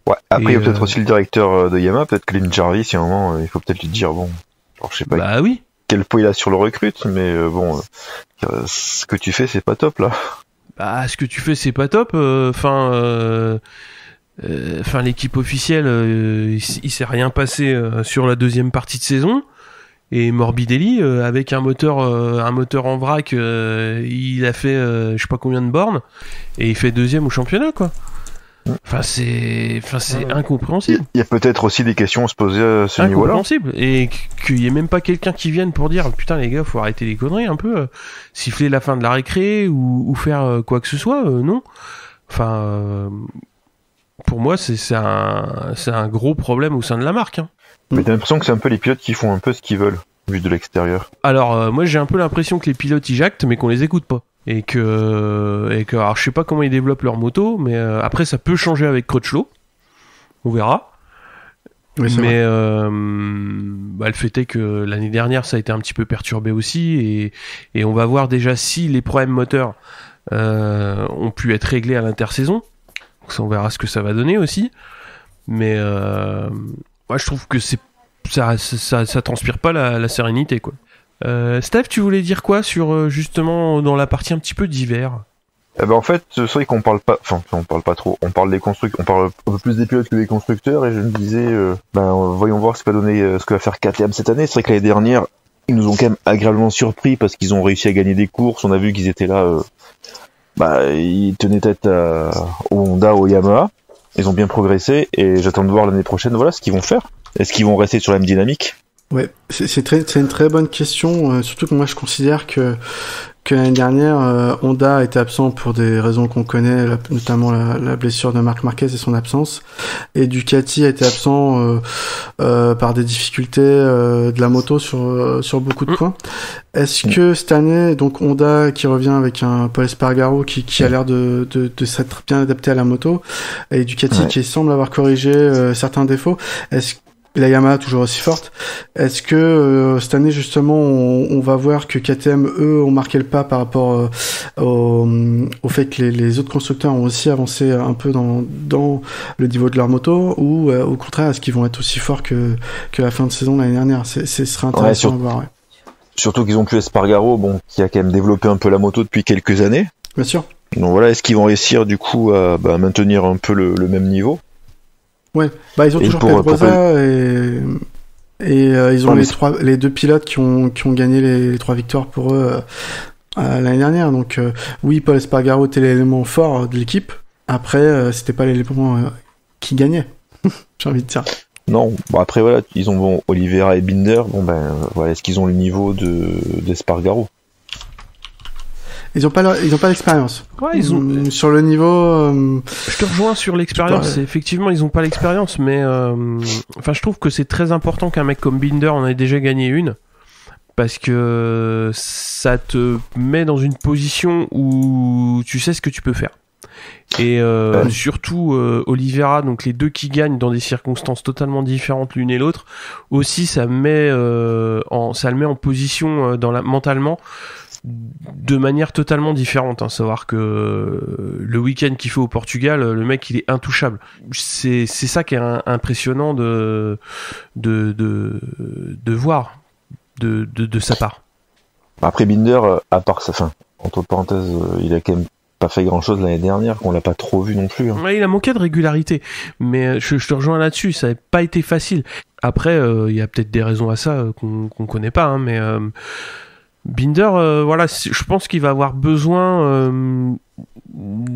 Ouais, après, il y a peut-être aussi le directeur de Yamaha, peut-être Clint Jarvis, à un moment, il faut peut-être lui dire, bon, alors, je sais pas quel poids il a sur le recrute, mais bon, ce que tu fais, c'est pas top, là. Bah, ce que tu fais, c'est pas top. Enfin, l'équipe officielle, il s'est rien passé sur la deuxième partie de saison. Et Morbidelli, avec un moteur en vrac, il a fait je sais pas combien de bornes, et il fait 2ème au championnat, quoi. Enfin, c'est incompréhensible. Il y a peut-être aussi des questions à se poser à ce niveau-là. Incompréhensible. Et qu'il y ait même pas quelqu'un qui vienne pour dire, putain, les gars, faut arrêter les conneries un peu, siffler la fin de la récré ou faire quoi que ce soit, non. Enfin, pour moi, c'est un gros problème au sein de la marque, hein. Mais t'as l'impression que c'est un peu les pilotes qui font un peu ce qu'ils veulent, vu de l'extérieur. Alors, moi, j'ai un peu l'impression que les pilotes, ils jactent, mais qu'on les écoute pas. Et que alors, je sais pas comment ils développent leur moto, mais après, ça peut changer avec Crutchlow. On verra. Oui, mais le fait est que l'année dernière, ça a été un petit peu perturbé aussi, et on va voir déjà si les problèmes moteurs ont pu être réglés à l'intersaison. Donc ça, on verra ce que ça va donner aussi. Mais moi, je trouve que ça transpire pas la sérénité, quoi. Steph, tu voulais dire quoi sur justement dans la partie un petit peu d'hiver? En fait, c'est vrai qu'on parle pas, enfin, on parle pas trop. On parle des constructeurs, on parle un peu plus des pilotes que des constructeurs, et je me disais, voyons voir ce que va faire KTM cette année. C'est vrai que l'année dernière, ils nous ont quand même agréablement surpris parce qu'ils ont réussi à gagner des courses. On a vu qu'ils étaient là, ils tenaient tête au Honda, au Yamaha. Ils ont bien progressé, et j'attends de voir l'année prochaine, voilà, ce qu'ils vont faire. Est-ce qu'ils vont rester sur la même dynamique? Ouais, c'est une très bonne question, surtout que moi je considère que l'année dernière, Honda était absent pour des raisons qu'on connaît, notamment la blessure de Marc Marquez et son absence, et Ducati a été absent par des difficultés de la moto sur beaucoup de points. Est-ce que cette année, donc Honda qui revient avec un Paul Espargaro qui a l'air de s'être bien adapté à la moto, et Ducati qui semble avoir corrigé certains défauts, la Yamaha toujours aussi forte. Est-ce que cette année justement on va voir que KTM eux ont marqué le pas par rapport au fait que les autres constructeurs ont aussi avancé un peu dans le niveau de leur moto, ou au contraire est-ce qu'ils vont être aussi forts que la fin de saison l'année dernière? Ce serait intéressant à voir. Ouais. Surtout qu'ils ont plus Espargaro, qui a quand même développé un peu la moto depuis quelques années. Bien sûr. Donc voilà, est-ce qu'ils vont réussir du coup à maintenir un peu le même niveau? Ouais, ils ont toujours Pedrosa et ils ont les deux pilotes qui ont gagné les 3 victoires pour eux l'année dernière. Donc oui, Paul Espargaro était l'élément fort de l'équipe. Après, c'était pas l'élément qui gagnait. J'ai envie de dire. Non, après voilà, ils ont Oliveira et Binder. Voilà, est-ce qu'ils ont le niveau d'Espargaro? Ils ont pas l'expérience. Ouais, ils ont sur le niveau. Je te rejoins sur l'expérience. Effectivement, ils ont pas l'expérience, mais je trouve que c'est très important qu'un mec comme Binder en ait déjà gagné une, parce que ça te met dans une position où tu sais ce que tu peux faire. Et surtout Oliveira, donc les deux qui gagnent dans des circonstances totalement différentes l'une et l'autre, aussi ça le met en position mentalement de manière totalement différente, hein. Savoir que le week-end qu'il fait au Portugal, le mec il est intouchable. C'est ça qui est impressionnant de voir de sa part. Après Binder, à part sa fin, entre parenthèses, il a quand même pas fait grand chose l'année dernière, qu'on l'a pas trop vu non plus. Hein. Ouais, il a manqué de régularité, mais je te rejoins là-dessus, ça n'a pas été facile. Après, il y a peut-être des raisons à ça qu'on connaît pas, hein, mais Binder, voilà, je pense qu'il va avoir besoin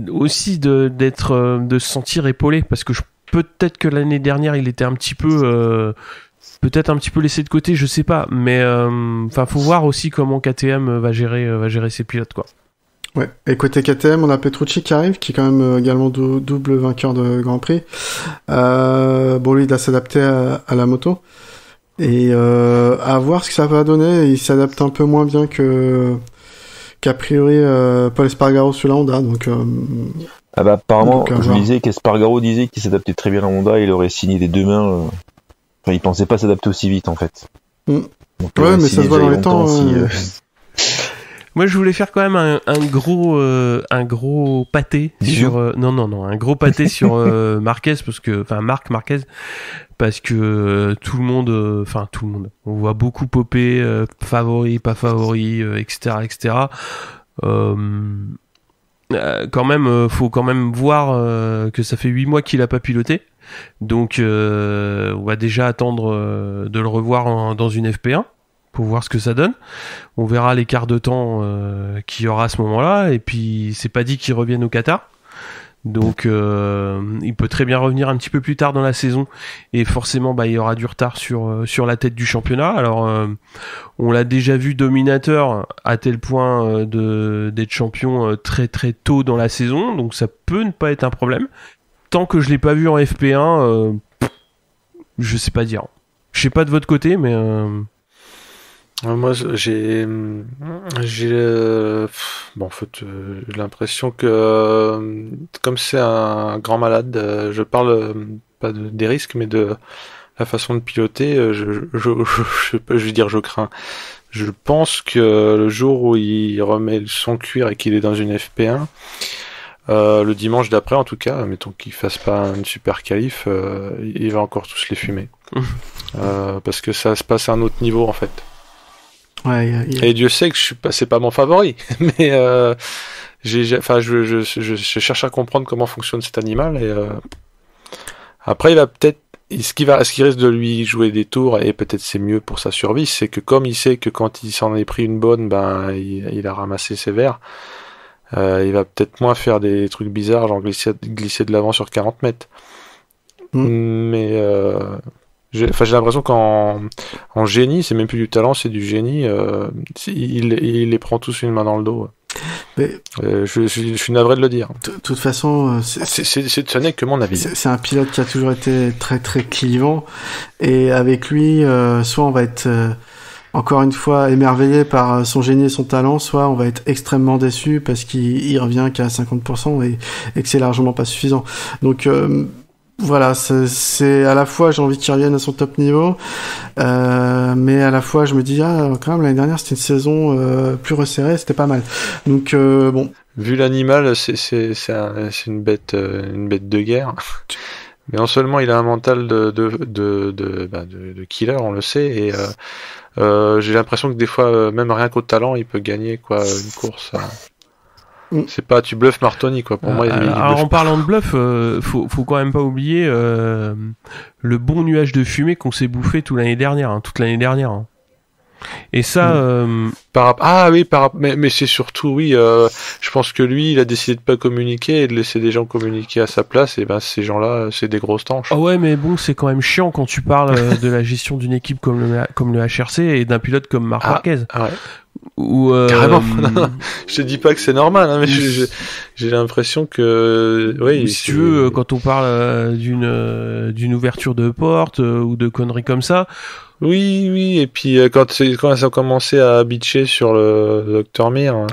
aussi de se sentir épaulé, parce que peut-être que l'année dernière il était un petit peu laissé de côté, je sais pas, mais enfin faut voir aussi comment KTM va gérer ses pilotes, quoi. Ouais. Et côté KTM, on a Petrucci qui arrive, qui est quand même également double vainqueur de Grand Prix. Bon, lui, il doit s'adapter à la moto. Et à voir ce que ça va donner. Il s'adapte un peu moins bien qu'a priori Paul Espargaro sur la Honda. Donc, ah bah apparemment, je lisais qu'Espargaro disait qu'il s'adaptait très bien à la Honda. Il aurait signé des deux mains. Enfin, il pensait pas s'adapter aussi vite en fait. Donc, ouais, mais ça se voit dans les temps. Moi, je voulais faire quand même un gros pâté sur un gros pâté sur Marquez, Marc Marquez, parce que tout le monde, on voit beaucoup popper favori, pas favori, etc. Quand même, faut quand même voir que ça fait 8 mois qu'il a pas piloté, donc on va déjà attendre de le revoir dans une FP1. Pour voir ce que ça donne. On verra l'écart de temps qu'il y aura à ce moment-là, et puis c'est pas dit qu'il revienne au Qatar. Donc il peut très bien revenir un petit peu plus tard dans la saison, et forcément il y aura du retard sur la tête du championnat. Alors on l'a déjà vu dominateur à tel point d'être champion très très tôt dans la saison, donc ça peut ne pas être un problème. Tant que je l'ai pas vu en FP1, je sais pas dire. Je sais pas de votre côté, mais moi, j'ai l'impression que comme c'est un grand malade, je parle pas des risques, mais de la façon de piloter. Je veux dire, je crains. Je pense que le jour où il remet son cuir et qu'il est dans une FP1, le dimanche d'après, en tout cas, mettons qu'il fasse pas une super qualif, il va encore tous les fumer, parce que ça se passe à un autre niveau en fait. Ouais, Et Dieu sait que c'est pas mon favori, mais je cherche à comprendre comment fonctionne cet animal, et après il va peut-être, ce qui risque de lui jouer des tours, et peut-être c'est mieux pour sa survie, c'est que comme il sait que quand il s'en est pris une bonne, il a ramassé ses verres, il va peut-être moins faire des trucs bizarres, genre glisser de l'avant sur 40 mètres. Mais j'ai l'impression qu'en génie, c'est même plus du talent, c'est du génie. Il les prend tous une main dans le dos. Mais je suis navré de le dire. De toute façon, ce n'est que mon avis. C'est un pilote qui a toujours été très très clivant, et avec lui, soit on va être encore une fois émerveillé par son génie et son talent, soit on va être extrêmement déçu parce qu'il revient qu'à 50% et que c'est largement pas suffisant. Donc voilà, c'est à la fois j'ai envie qu'il revienne à son top niveau, mais à la fois je me dis quand même l'année dernière c'était une saison plus resserrée, c'était pas mal. Donc bon. Vu l'animal, c'est une bête de guerre. Mais non seulement il a un mental de killer, on le sait, et j'ai l'impression que des fois, même rien qu'au talent, il peut gagner une course. C'est pas tu bluffes Martoni quoi. Pour moi, alors en parlant de bluff, faut quand même pas oublier le bon nuage de fumée qu'on s'est bouffé toute l'année dernière. Hein. Et ça, mais c'est surtout je pense que lui, il a décidé de pas communiquer et de laisser des gens communiquer à sa place. Et ces gens-là, c'est des grosses tanches. Ah ouais, mais bon, c'est quand même chiant quand tu parles de la gestion d'une équipe comme le HRC et d'un pilote comme Marc Marquez. Ah ouais. Carrément. Je te dis pas que c'est normal, hein, mais j'ai l'impression que si tu veux, quand on parle d'une ouverture de porte ou de conneries comme ça. Oui, et puis quand ça a commencé à bitcher sur le Dr Mir.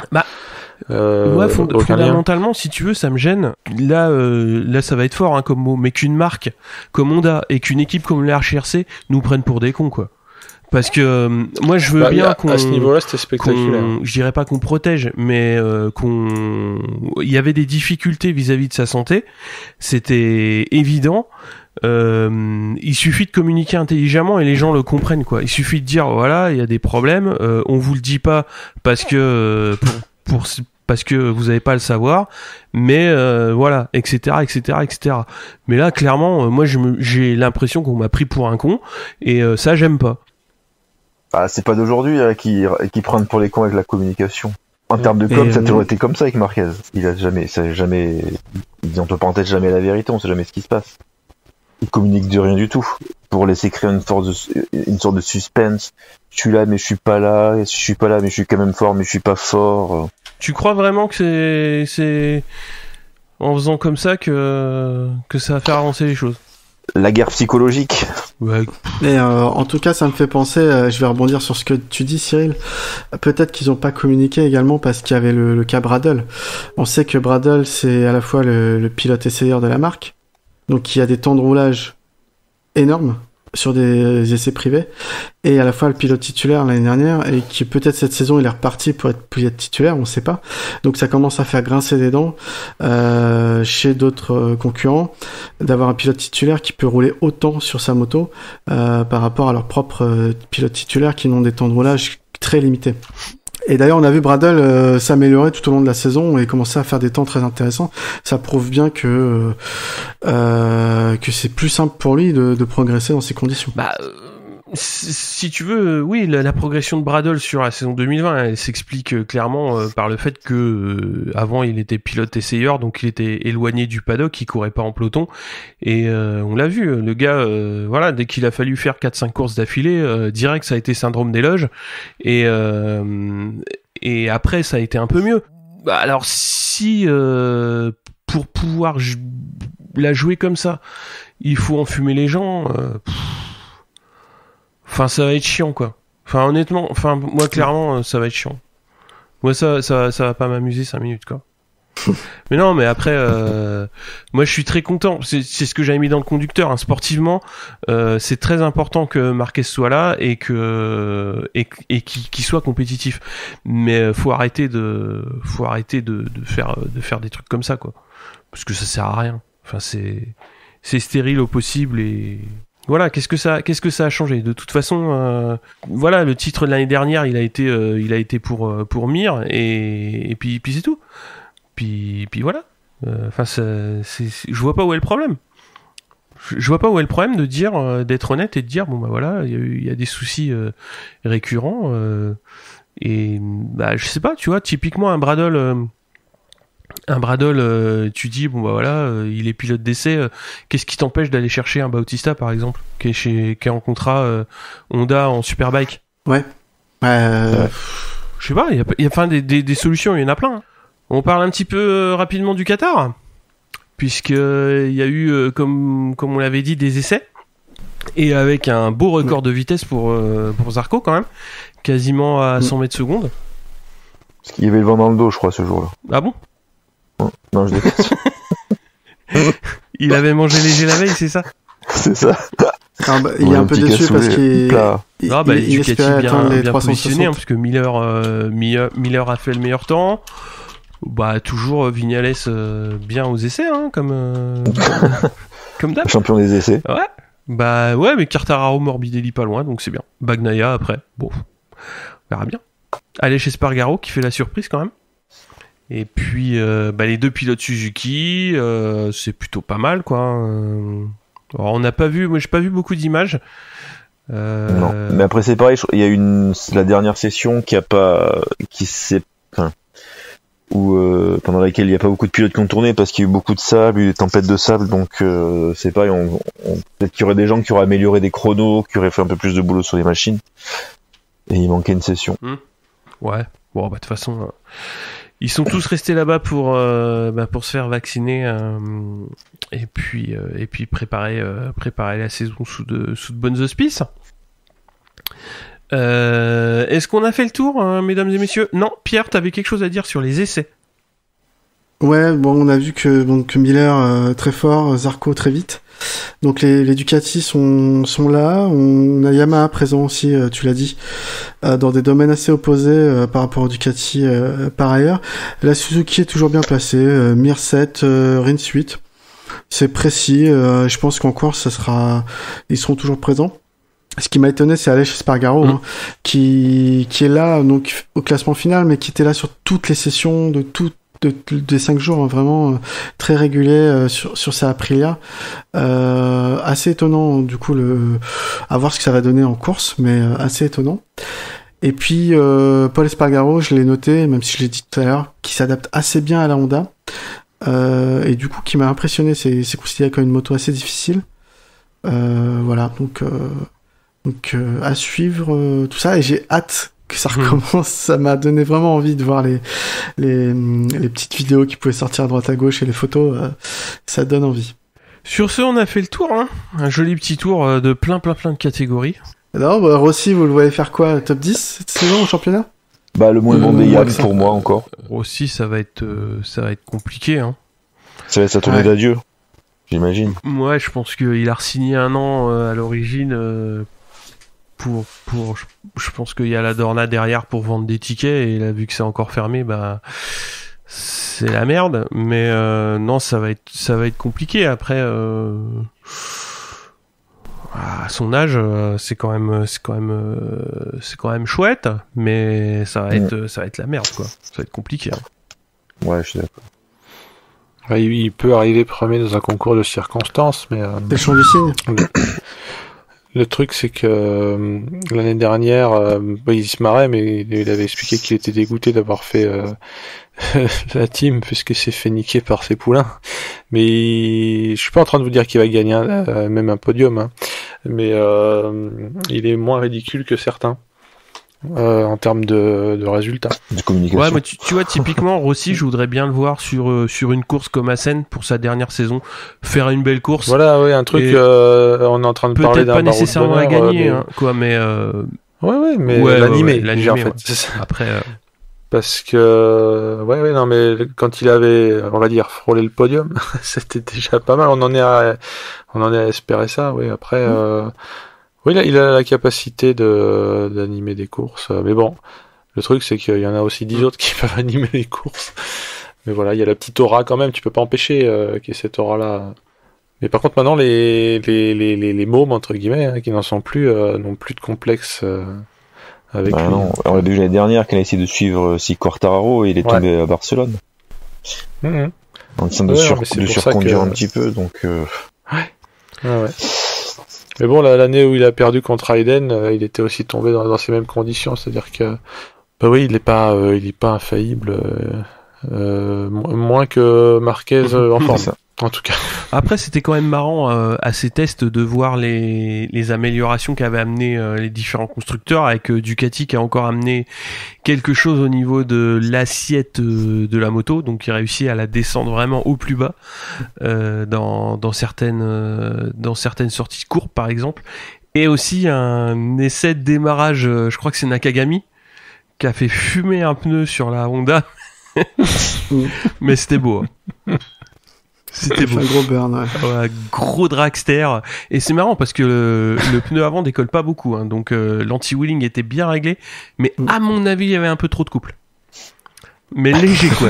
Ouais, fondamentalement, si tu veux, ça me gêne. Là, ça va être fort comme mot, mais qu'une marque comme Honda et qu'une équipe comme le HRC nous prennent pour des cons, quoi. Parce que moi je veux bien qu'on, à ce niveau-là, c'était spectaculaire. Je dirais pas qu'on protège, mais il y avait des difficultés vis-à-vis de sa santé, c'était évident. Il suffit de communiquer intelligemment et les gens le comprennent, quoi. Il suffit de dire voilà, il y a des problèmes, on vous le dit pas parce que pour parce que vous n'avez pas à le savoir, mais voilà, etc. Mais là, clairement, moi, j'ai l'impression qu'on m'a pris pour un con, et ça, j'aime pas. Ah, c'est pas d'aujourd'hui qui prennent pour les cons avec la communication. En termes de com, ça a toujours été comme ça avec Marquez. Entre parenthèses, jamais la vérité, on sait jamais ce qui se passe. Il communique de rien du tout. Pour laisser créer une sorte de suspense. Je suis là, mais je suis pas là. Je suis pas là, mais je suis quand même fort, mais je suis pas fort. Tu crois vraiment que c'est en faisant comme ça que ça va faire avancer les choses? La guerre psychologique. Ouais. Et en tout cas, ça me fait penser, je vais rebondir sur ce que tu dis, Cyril. Peut-être qu'ils n'ont pas communiqué également parce qu'il y avait le cas Bradle. On sait que Bradle, c'est à la fois le pilote essayeur de la marque, donc il y a des temps de roulage énormes sur des essais privés, et à la fois le pilote titulaire l'année dernière, et qui peut-être cette saison il est reparti pour être pilote titulaire, on sait pas. Donc ça commence à faire grincer des dents chez d'autres concurrents d'avoir un pilote titulaire qui peut rouler autant sur sa moto par rapport à leurs propres pilotes titulaires qui n'ont des temps de roulage très limités. Et d'ailleurs, on a vu Bradle s'améliorer tout au long de la saison et commencer à faire des temps très intéressants. Ça prouve bien que c'est plus simple pour lui de progresser dans ces conditions. Bah, si tu veux, oui, la progression de Bradle sur la saison 2020, elle s'explique clairement par le fait que avant il était pilote essayeur, donc il était éloigné du paddock, il courait pas en peloton, et on l'a vu, le gars, voilà, dès qu'il a fallu faire 4-5 courses d'affilée, direct ça a été syndrome des loges, et après ça a été un peu mieux. Bah, alors si pour pouvoir la jouer comme ça, il faut enfumer les gens. Enfin, ça va être chiant, quoi. Enfin, honnêtement, moi, clairement, ça va être chiant. Moi, ça va pas m'amuser 5 minutes, quoi. Mais non, mais après, moi, je suis très content. C'est ce que j'avais mis dans le conducteur, hein. Sportivement, c'est très important que Marquez soit là et qu'il soit compétitif. Mais faut arrêter de faire des trucs comme ça, quoi. Parce que ça sert à rien. Enfin, c'est stérile au possible et voilà, qu'est-ce que ça a changé? De toute façon, voilà, le titre de l'année dernière, il a été pour Mir et puis c'est tout. Puis voilà. Enfin, je vois pas où est le problème. Je vois pas où est le problème de dire, d'être honnête et de dire bon bah voilà, il y a des soucis récurrents et bah je sais pas, tu vois, typiquement un Bradle, tu dis bon bah voilà, il est pilote d'essai, qu'est-ce qui t'empêche d'aller chercher un Bautista par exemple, qui est en contrat Honda en Superbike? Ouais. Je sais pas, il y a des solutions, il y en a plein. Hein. On parle un petit peu rapidement du Qatar, puisque il y a eu comme on l'avait dit des essais et avec un beau record de vitesse pour Zarco quand même, quasiment à 100 mètres secondes. Parce qu'il y avait le vent dans le dos, je crois, ce jour-là. Ah bon? Non, je déconne. Il avait mangé léger la veille, c'est ça? C'est ça. Ah bah, il est un peu déçu parce qu'il espérait atteindre les 360. Positionné, hein, parce que Miller a fait le meilleur temps. Bah toujours Vignales bien aux essais, hein, comme d'hab. Champion des essais. Ouais. Bah ouais, mais Quartararo, Morbidelli pas loin, donc c'est bien. Bagnaia après. Bon, on verra bien. Allez chez Spargaro qui fait la surprise quand même. Et puis les deux pilotes Suzuki, c'est plutôt pas mal quoi. Alors, on n'a pas vu, moi j'ai pas vu beaucoup d'images. Non, mais après c'est pareil, il y a la dernière session pendant laquelle il n'y a pas beaucoup de pilotes qui ont tourné parce qu'il y a eu beaucoup de sable, des tempêtes de sable, donc c'est pareil, peut-être qu'il y aurait des gens qui auraient amélioré des chronos, qui auraient fait un peu plus de boulot sur les machines, et il manquait une session. Ouais, bon bah de toute façon, ils sont tous restés là-bas pour se faire vacciner et puis préparer la saison sous de bonnes auspices. Est-ce qu'on a fait le tour, mesdames et messieurs? Non, Pierre, t'avais quelque chose à dire sur les essais? Ouais, bon, on a vu que Miller très fort, Zarco très vite. Donc les Ducati sont là. On a Yamaha présent aussi, tu l'as dit, dans des domaines assez opposés par rapport aux Ducati par ailleurs. La Suzuki est toujours bien placée, Mir 7, Rins 8. C'est précis. Je pense qu'en course, ils seront toujours présents. Ce qui m'a étonné, c'est Aleix Espargaro, qui est là, donc, au classement final, mais qui était là sur toutes les sessions des 5 jours, vraiment très régulier sur sa Aprilia. Assez étonnant, du coup, à voir ce que ça va donner en course, mais assez étonnant. Et puis, Paul Espargaro, je l'ai noté, même si je l'ai dit tout à l'heure, qui s'adapte assez bien à la Honda. Et du coup, qui m'a impressionné, c'est considéré comme une moto assez difficile. Voilà, donc à suivre tout ça, et j'ai hâte que ça recommence. Ça m'a donné vraiment envie de voir les petites vidéos qui pouvaient sortir à droite à gauche et les photos. Ça donne envie. Sur ce, on a fait le tour, hein. Un joli petit tour de plein de catégories. Alors, Rossi, vous le voyez faire quoi, top 10 cette saison au championnat? Le moins bon des Yann pour moi encore. Rossi, ça va être compliqué, hein. Ça va être sa tournée d'adieu, j'imagine. Ouais, je pense qu'il a re-signé 1 an à l'origine. Je pense qu'il y a la Dorna derrière pour vendre des tickets, et là, vu que c'est encore fermé, c'est la merde. Mais non, ça va être compliqué. Après, à son âge, c'est quand même chouette, mais ça va être la merde, quoi. Ça va être compliqué, hein. Ouais, je suis d'accord. Ouais, il peut arriver premier dans un concours de circonstances, mais c'est le champ du signe. Le truc, c'est que l'année dernière, il se marrait, mais il avait expliqué qu'il était dégoûté d'avoir fait la team, puisqu'il s'est fait niquer par ses poulains. Mais je suis pas en train de vous dire qu'il va gagner même un podium, hein. Mais il est moins ridicule que certains en termes de résultats. De communication. Ouais, mais tu vois, typiquement, Rossi, je voudrais bien le voir sur une course comme Assen pour sa dernière saison, faire une belle course. Voilà, ouais, un truc, on est en train de parler d'un peut-être pas nécessairement à gagner, hein, quoi, mais mais l'animer, déjà, en fait. Ouais. Après, parce que, non, mais quand il avait, on va dire, frôlé le podium, c'était déjà pas mal. On en est à espérer ça, oui. Après, oui, il a la capacité d'animer des courses. Mais bon, le truc, c'est qu'il y en a aussi 10 autres qui peuvent animer les courses. Mais voilà, il y a la petite aura quand même. Tu peux pas empêcher qu'il y ait cette aura-là. Mais par contre, maintenant, les mômes, entre guillemets, hein, qui n'en sont plus, n'ont plus de complexe avec lui. Non, on l'a vu l'année dernière qu'elle a essayé de suivre Quartararo et il est tombé à Barcelone. En train de surconduire un petit peu, donc... Ouais. Mais bon, l'année où il a perdu contre Hayden, il était aussi tombé dans ces mêmes conditions, c'est-à-dire que il est pas infaillible, moins que Marquez en forme, en tout cas. Après, c'était quand même marrant à ces tests de voir les améliorations qu'avaient amené les différents constructeurs, avec Ducati qui a encore amené quelque chose au niveau de l'assiette de la moto, donc il réussit à la descendre vraiment au plus bas dans certaines sorties courtes, par exemple, et aussi un essai de démarrage, je crois que c'est Nakagami qui a fait fumer un pneu sur la Honda. Mais c'était beau, hein. C'était beau. Un gros burn, ouais. Gros dragster. Et c'est marrant parce que le pneu avant décolle pas beaucoup, hein, donc l'anti-wheeling était bien réglé, mais à mon avis il y avait un peu trop de couple. Mais léger, quoi.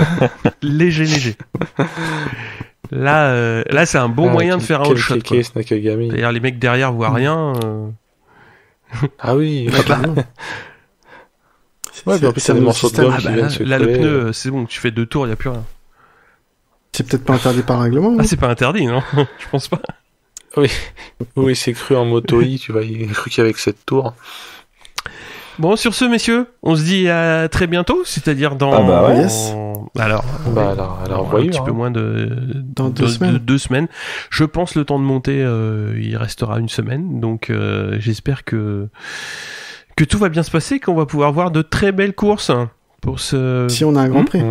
léger. Là c'est un bon moyen de faire un all shot, quoi. D'ailleurs les mecs derrière voient rien. Ah oui. C'est un morceau de gomme qui vient de se coller. Le pneu, c'est bon, tu fais 2 tours, il y a plus rien. C'est peut-être pas interdit par règlement. Ah, c'est pas interdit, non? Je pense pas. Oui, c'est cru en moto-i, tu vois, il est cru qu'avec 7 tours. Bon, sur ce, messieurs, on se dit à très bientôt, c'est-à-dire dans... yes. Alors, voyons, un petit peu moins dans 2 semaines. 2 semaines. Je pense le temps de monter, il restera 1 semaine, donc j'espère que tout va bien se passer, qu'on va pouvoir voir de très belles courses pour ce... Si on a un Grand Prix.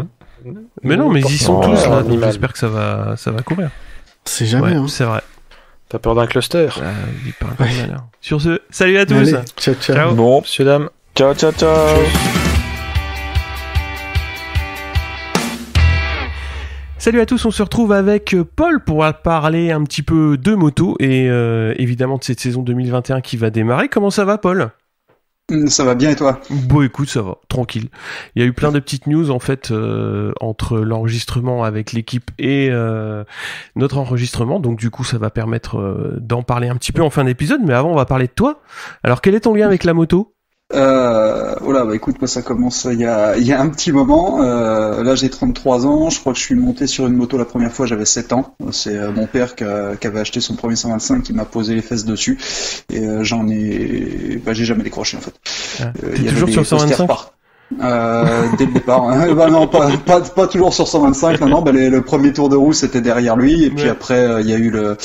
Mais non, mais ils y sont tous là, donc j'espère que ça va courir. C'est jamais, hein. C'est vrai. T'as peur d'un cluster. Il parle pas de malheur. Sur ce, salut à tous. Allez, ciao. Bon, messieurs, dames. Ciao. Salut à tous, on se retrouve avec Paul pour parler un petit peu de moto et évidemment de cette saison 2021 qui va démarrer. Comment ça va, Paul ? Ça va bien et toi? Bon, écoute, ça va, tranquille. Il y a eu plein de petites news en fait entre l'enregistrement avec l'équipe et notre enregistrement, donc du coup ça va permettre d'en parler un petit peu en fin d'épisode, mais avant on va parler de toi. Alors quel est ton lien avec la moto? Écoute, moi ça commence il y a un petit moment. Là j'ai 33 ans, je crois que je suis monté sur une moto la première fois, j'avais 7 ans. C'est mon père qui avait acheté son premier 125 qui m'a posé les fesses dessus et j'ai jamais décroché en fait. T'es toujours sur 125? Dès le départ. Non, pas toujours sur 125. Non, le premier tour de roue c'était derrière lui et puis après il y a eu le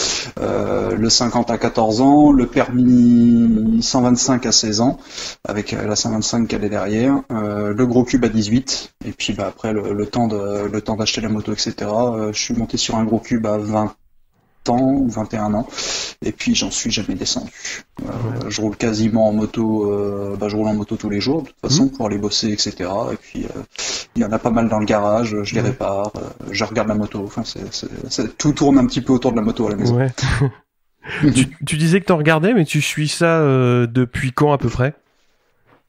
50 à 14 ans, le permis 125 à 16 ans avec la 125 qui allait derrière, le gros cube à 18 et puis après le temps d'acheter la moto etc. Je suis monté sur un gros cube à 20 ans ou 21 ans et puis j'en suis jamais descendu. Je roule quasiment en moto, je roule en moto tous les jours de toute façon pour aller bosser etc. Et puis il y en a pas mal dans le garage, je les répare, je regarde la moto, enfin tout tourne un petit peu autour de la moto à la maison. Ouais. tu disais que t'en regardais, mais tu suis ça depuis quand à peu près?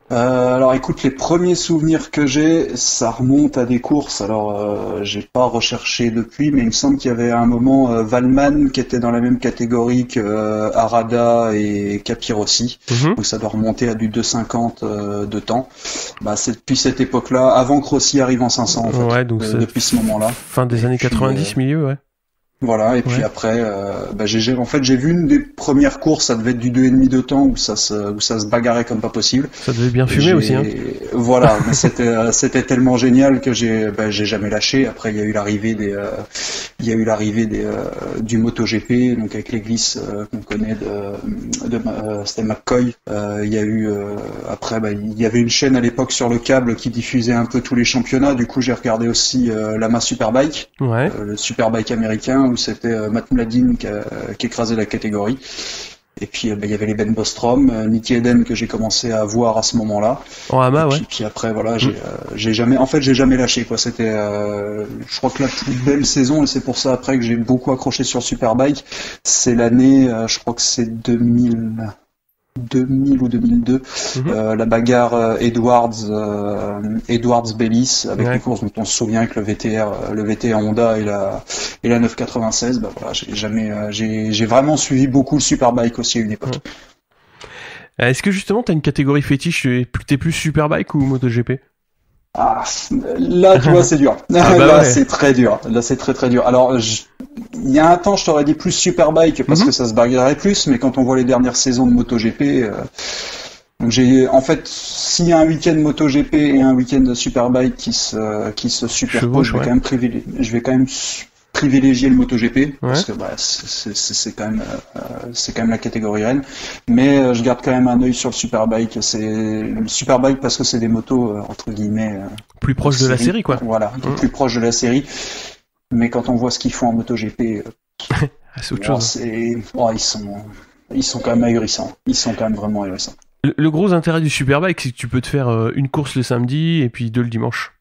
Alors écoute, les premiers souvenirs que j'ai, ça remonte à des courses. Alors j'ai pas recherché depuis, mais il me semble qu'il y avait à un moment Valman qui était dans la même catégorie que Arada et Capirossi. Donc ça doit remonter à du 2,50 de temps. C'est depuis cette époque-là, avant que Rossi arrive en 500 en fait. Ouais, donc depuis ce moment-là. Fin des années 90, milieu, ouais. Voilà, et puis après, j'ai vu une des premières courses, ça devait être du 2,5 de temps où ça se bagarrait comme pas possible. Ça devait bien fumer aussi, hein. Voilà, mais c'était tellement génial que j'ai jamais lâché. Après, il y a eu l'arrivée du MotoGP, donc avec les glisses qu'on connaît c'était McCoy. Il y a eu après, il y avait une chaîne à l'époque sur le câble qui diffusait un peu tous les championnats. Du coup, j'ai regardé aussi l'AMA Superbike, le Superbike américain, où c'était Matt Mladin qui écrasait la catégorie. Et puis il y avait les Ben Bostrom, Nicky Eden que j'ai commencé à voir à ce moment-là. En AMA, ouais. Puis après voilà, j'ai jamais lâché quoi. C'était, je crois que la plus belle saison, et c'est pour ça après que j'ai beaucoup accroché sur Superbike, c'est l'année, je crois que c'est 2000 ou 2002, la bagarre Edwards-Bellis avec les courses dont on se souvient avec le VTR Honda et la 996. J'ai vraiment suivi beaucoup le Superbike aussi à une époque. Est-ce que justement t'as une catégorie fétiche, t'es plus Superbike ou MotoGP? Là tu vois c'est dur. C'est très dur. Là c'est très très dur. Alors il y a un temps je t'aurais dit plus Superbike parce que ça se bagarrait plus, mais quand on voit les dernières saisons de MotoGP, en fait s'il y a un week-end MotoGP et un week-end de Superbike qui se superposent, je vais quand même privilégier le MotoGP parce que c'est quand même la catégorie reine, mais je garde quand même un œil sur le Superbike. C'est le Superbike parce que c'est des motos entre guillemets plus proches de la série quoi. Voilà, plus proches de la série. Mais quand on voit ce qu'ils font en MotoGP, c'est autre chose. Ils sont quand même ahurissants. Ils sont quand même vraiment ahurissants. Le gros intérêt du Superbike, c'est que tu peux te faire une course le samedi et puis deux le dimanche.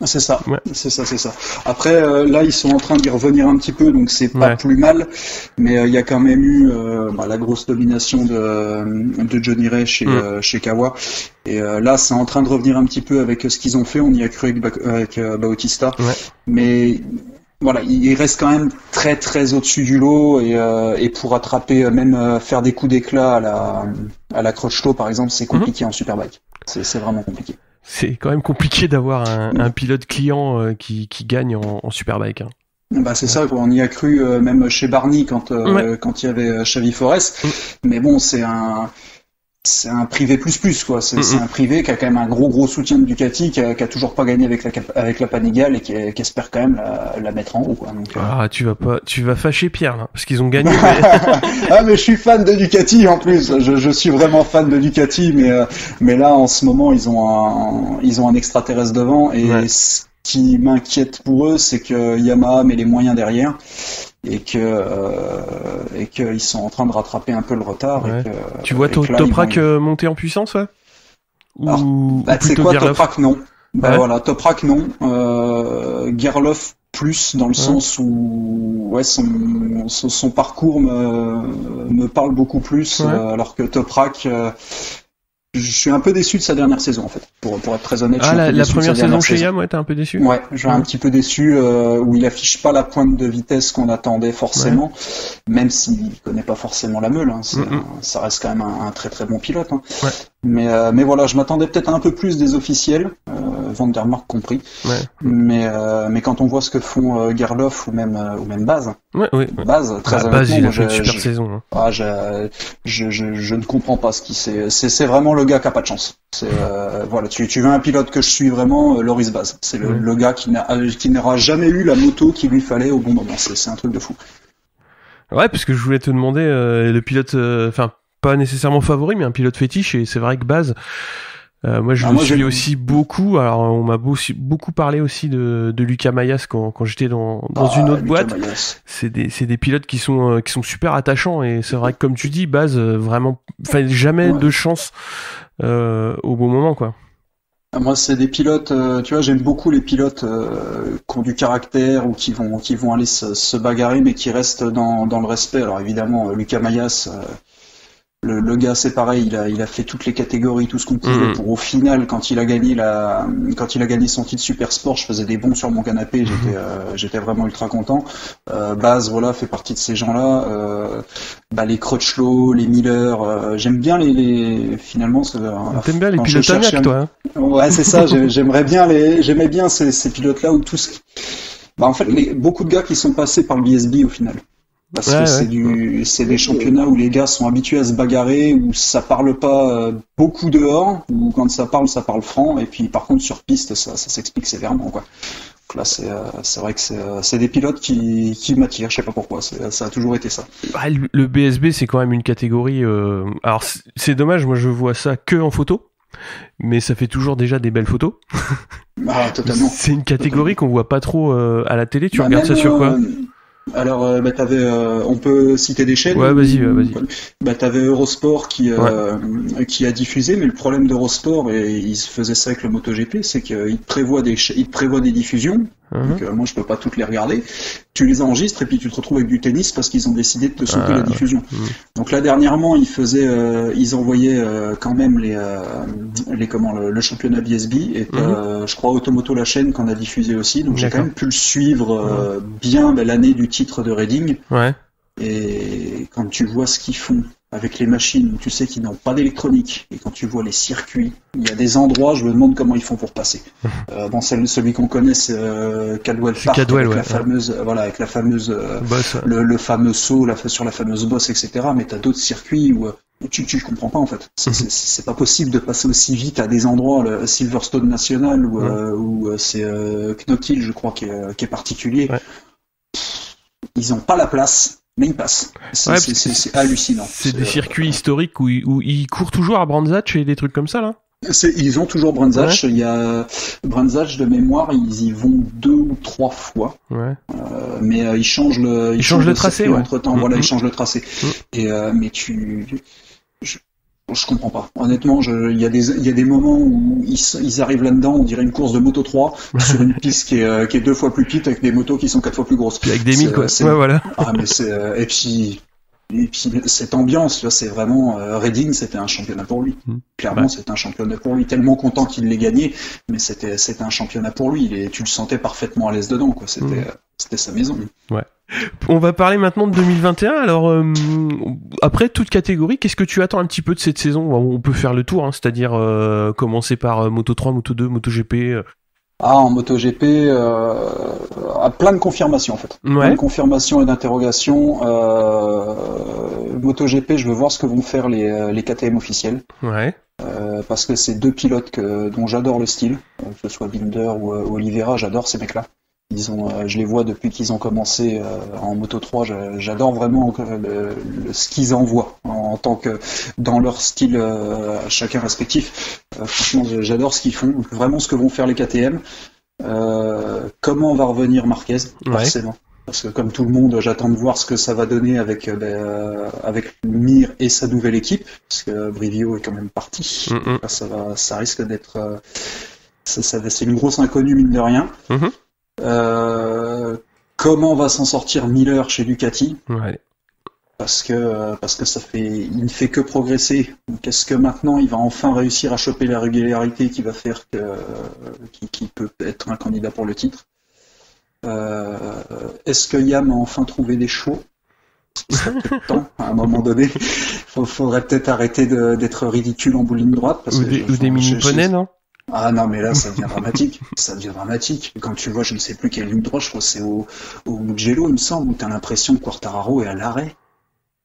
C'est ça, c'est ça. Après, là, ils sont en train d'y revenir un petit peu, donc c'est pas plus mal. Mais il y a quand même eu la grosse domination de Johnny Ray chez Kawa. Et là, c'est en train de revenir un petit peu avec ce qu'ils ont fait. On y a cru avec Bautista. Mais voilà, il reste quand même très très au-dessus du lot. Et pour attraper, même faire des coups d'éclat à la Crutchlow, par exemple, c'est compliqué en Superbike. C'est vraiment compliqué. C'est quand même compliqué d'avoir un pilote client qui gagne en Superbike. Hein. C'est ça, on y a cru même chez Barney quand il y avait Xavi Forest. Mais bon, c'est un privé plus quoi. C'est un privé qui a quand même un gros soutien de Ducati, qui a toujours pas gagné avec la Panigale et qui espère quand même la mettre en haut quoi. Donc, tu vas fâcher Pierre là, parce qu'ils ont gagné. Mais je suis fan de Ducati en plus. Je suis vraiment fan de Ducati, mais là en ce moment ils ont un extraterrestre devant et ce qui m'inquiète pour eux, c'est que Yamaha met les moyens derrière. Et qu'ils sont en train de rattraper un peu le retard. Tu vois Toprak monter en puissance, ou c'est quoi Toprak non. Voilà, Toprak non. Gerloff plus dans le sens où son parcours me parle beaucoup plus, alors que Toprak je suis un peu déçu de sa dernière saison en fait. Pour être très honnête. La première saison chez Yam, ouais, t'es un peu déçu. Ouais, je suis un petit peu déçu où il affiche pas la pointe de vitesse qu'on attendait forcément, même s'il connaît pas forcément la meule. Hein, ça reste quand même un très très bon pilote. Hein. Ouais. Mais voilà, je m'attendais peut-être un peu plus des officiels, Van der Mark compris. Ouais. Mais quand on voit ce que font Gerloff ou même Baz. Baz, très honnêtement, Baz, il a fait une super saison. Hein. Ah, je ne comprends pas ce qui c'est vraiment le gars qui a pas de chance. C'est voilà, tu veux un pilote que je suis vraiment, Loris Baz. C'est le gars qui n'aura jamais eu la moto qu'il lui fallait au bon moment. C'est un truc de fou. Ouais, parce que je voulais te demander le pilote, enfin pas nécessairement favori, mais un pilote fétiche. Et c'est vrai que Baz, moi je le suis aussi beaucoup. Alors on m'a beaucoup parlé aussi de Lucas Mayas quand j'étais dans une autre boîte. C'est des pilotes qui sont super attachants, et c'est vrai que comme tu dis, Baz, vraiment, enfin jamais de chance au bon moment, quoi. Moi, c'est des pilotes, tu vois, j'aime beaucoup les pilotes qui ont du caractère ou qui vont aller se bagarrer, mais qui restent dans le respect. Alors évidemment, Lucas Mayas, le gars, c'est pareil, il a fait toutes les catégories, tout ce qu'on pouvait pour au final, quand il a gagné son titre Super Sport, je faisais des bonds sur mon canapé, j'étais vraiment ultra content. Baz, voilà, fait partie de ces gens-là. Les Crutchlow, les Miller, j'aime bien finalement. T'aimes bien les pilotes Amiac, toi, hein? Ouais, c'est ça. J'aimais bien ces pilotes-là où en fait, beaucoup de gars qui sont passés par le BSB au final. Parce que c'est des championnats où les gars sont habitués à se bagarrer, où ça parle pas beaucoup dehors, où quand ça parle franc, et puis par contre sur piste, ça s'explique sévèrement, quoi. Donc là, c'est vrai que c'est des pilotes qui m'attirent, je sais pas pourquoi, ça a toujours été ça. Le BSB, c'est quand même une catégorie, alors c'est dommage, moi je vois ça que en photo, mais ça fait toujours déjà des belles photos. Ah, totalement. C'est une catégorie qu'on voit pas trop à la télé, tu regardes ça sur quoi? Alors, on peut citer des chaînes. Ouais, vas-y. T'avais Eurosport qui a diffusé, mais le problème d'Eurosport, et ils faisaient ça avec le MotoGP, c'est qu'ils te prévoient des diffusions. Donc, moi, je peux pas toutes les regarder. Tu les enregistres et puis tu te retrouves avec du tennis parce qu'ils ont décidé de te sauter la diffusion. Donc là, dernièrement, ils envoyaient quand même le championnat BSB, et je crois Automoto la chaîne qu'on a diffusé aussi. Donc j'ai quand même pu le suivre bien l'année du titre de Reading. Ouais. Et quand tu vois ce qu'ils font avec les machines, où tu sais qu'ils n'ont pas d'électronique, et quand tu vois les circuits, il y a des endroits, je me demande comment ils font pour passer. Celui qu'on connaît, c'est Caldwell Park, avec la fameuse boss, le fameux saut sur la fameuse bosse, etc. Mais t'as d'autres circuits où tu comprends pas en fait. C'est pas possible de passer aussi vite à des endroits, le Silverstone National où c'est Knothill, je crois, qui est particulier. Ouais. Ils ont pas la place. Mais il passe. C'est hallucinant. C'est des circuits historiques où ils courent toujours à Brands Hatch et des trucs comme ça, là? Ils ont toujours Brands Hatch. Il y a Brands Hatch de mémoire, ils y vont 2 ou 3 fois. Ouais. Mais ils changent le tracé entre temps. Voilà, ils changent le tracé. Mais je comprends pas. Honnêtement, il y a des moments où ils arrivent là-dedans, on dirait une course de Moto 3 sur une piste qui est 2 fois plus petite avec des motos qui sont 4 fois plus grosses. Puis avec des milles, quoi. Ouais, voilà. Ah, mais et puis cette ambiance, là, c'est vraiment Reading, c'était un championnat pour lui. Clairement, c'était un championnat pour lui. Tellement content qu'il l'ait gagné, mais c'était un championnat pour lui. Tu le sentais parfaitement à l'aise dedans, quoi. C'était sa maison. Ouais. On va parler maintenant de 2021. Alors, après toute catégorie, qu'est-ce que tu attends un petit peu de cette saison? On peut faire le tour, hein, c'est-à-dire commencer par Moto 3, Moto 2, MotoGP. En MotoGP, plein de confirmations en fait. Ouais. Plein de confirmations et d'interrogations. MotoGP, je veux voir ce que vont faire les KTM officiels. Ouais. Parce que c'est 2 pilotes dont j'adore le style, que ce soit Binder ou Oliveira, j'adore ces mecs-là. Je les vois depuis qu'ils ont commencé en Moto 3, j'adore vraiment ce qu'ils envoient en tant que dans leur style chacun respectif. Franchement, j'adore ce qu'ils font, vraiment ce que vont faire les KTM. Comment va revenir Marquez, forcément. Parce que comme tout le monde, j'attends de voir ce que ça va donner avec Mir et sa nouvelle équipe, parce que Brivio est quand même parti. Ça risque d'être, c'est une grosse inconnue mine de rien. Comment va s'en sortir Miller chez Ducati? Ouais. parce que il ne fait que progresser. Donc est-ce que maintenant il va enfin réussir à choper la régularité qui va faire qu'il peut être un candidat pour le titre? Est-ce que Yam a enfin trouvé des chevaux? Il serait peut-être temps, à un moment donné. Faudrait peut-être arrêter d'être ridicule en bout de ligne droite. Ou des mini-poneys, non? Ah non, mais là, ça devient dramatique. Ça devient dramatique. Quand tu vois, je ne sais plus quelle ligne droite, je crois que c'est au Mugello, il me semble, où t'as l'impression que Quartararo est à l'arrêt.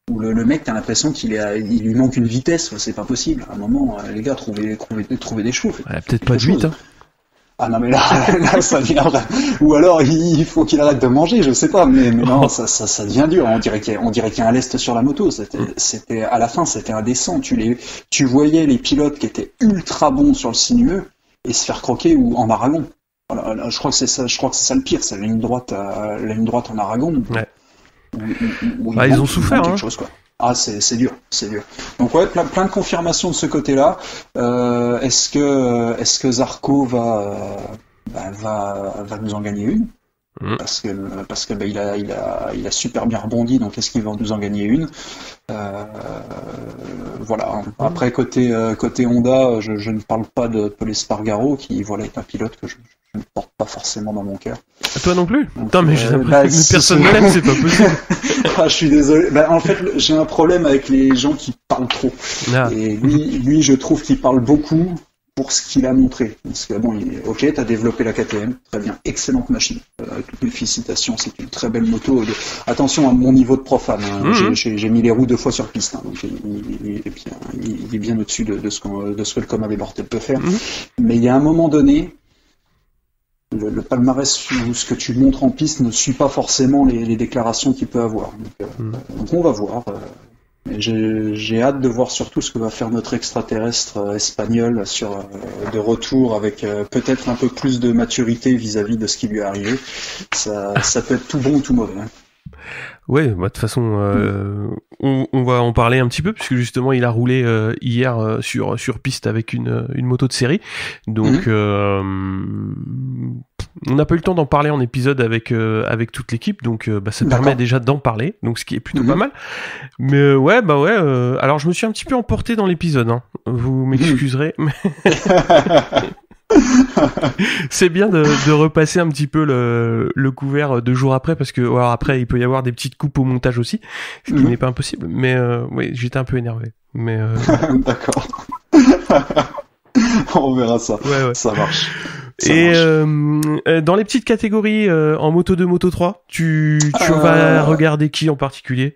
Où le mec, t'as l'impression il lui manque une vitesse. C'est pas possible. À un moment, les gars, trouvez des chevaux. Ouais, peut-être pas de 8, hein. Ah non, mais là, ça devient vrai. Ou alors, il faut qu'il arrête de manger, je sais pas. Mais non, ça devient dur. On dirait qu'il y a un lest sur la moto. C'était, à la fin, c'était indécent. Tu voyais les pilotes qui étaient ultra bons sur le sinueux et se faire croquer ou en Aragon. Voilà, là, je crois que c'est ça le pire. C'est la ligne droite en Aragon. Ouais. Où ils ont souffert, hein. Chose, quoi. Ah, c'est dur. Donc ouais, plein de confirmations de ce côté-là. Est-ce que Zarco va nous en gagner une? Parce que il a super bien rebondi, donc est-ce qu'il va nous en gagner une? Voilà. Après côté Honda, je ne parle pas de Pol Espargaro qui est un pilote que je ne porte pas forcément dans mon cœur. À toi non plus? Putain, mais j'ai l'impression que personne ne l'aime, c'est pas possible. Ah, je suis désolé. En fait, j'ai un problème avec les gens qui parlent trop. Ah. Et lui, je trouve qu'il parle beaucoup pour ce qu'il a montré. Parce que bon, ok, t'as développé la KTM, très bien, excellente machine. Toutes mes félicitations, c'est une très belle moto. Attention à mon niveau de profane. Hein. J'ai mis les roues 2 fois sur piste, hein, donc il est bien au-dessus de ce que le commun des mortels peut faire. Mais il y a un moment donné. Le palmarès ou ce que tu montres en piste ne suit pas forcément les déclarations qu'il peut avoir. Donc on va voir. J'ai hâte de voir surtout ce que va faire notre extraterrestre espagnol de retour avec peut-être un peu plus de maturité vis-à-vis de ce qui lui est arrivé. Ça peut être tout bon ou tout mauvais. Hein. Ouais, de toute façon, on va en parler un petit peu puisque justement il a roulé hier sur piste avec une moto de série. Donc on n'a pas eu le temps d'en parler en épisode avec toute l'équipe, donc ça permet déjà d'en parler, donc ce qui est plutôt pas mal. Mais alors je me suis un petit peu emporté dans l'épisode, hein. Vous m'excuserez, mais c'est bien de repasser un petit peu le couvert 2 jours après, parce que après il peut y avoir des petites coupes au montage aussi, ce qui n'est pas impossible, mais oui, j'étais un peu énervé, mais d'accord. On verra ça. Ouais. Ça marche. Et dans les petites catégories en Moto 2, Moto 3, tu vas regarder qui en particulier?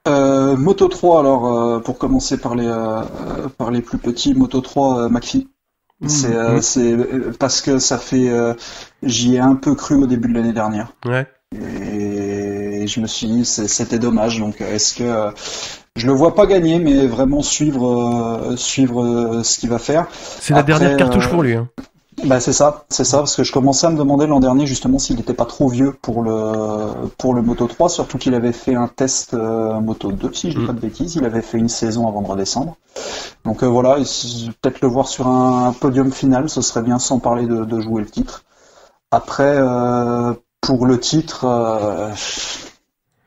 Moto 3, alors pour commencer par les plus petits, Moto 3 McPhee. C'est parce que ça fait j'y ai un peu cru au début de l'année dernière. Ouais. Et je me suis dit c'était dommage, donc est-ce que je le vois pas gagner, mais vraiment suivre ce qu'il va faire. C'est la dernière cartouche pour lui, hein. Bah c'est ça, parce que je commençais à me demander l'an dernier justement s'il n'était pas trop vieux pour le Moto 3, surtout qu'il avait fait un test Moto 2, si je dis pas de bêtises, il avait fait une saison avant de redescendre. Donc voilà, peut-être le voir sur un podium final, ce serait bien, sans parler de jouer le titre. Après, pour le titre,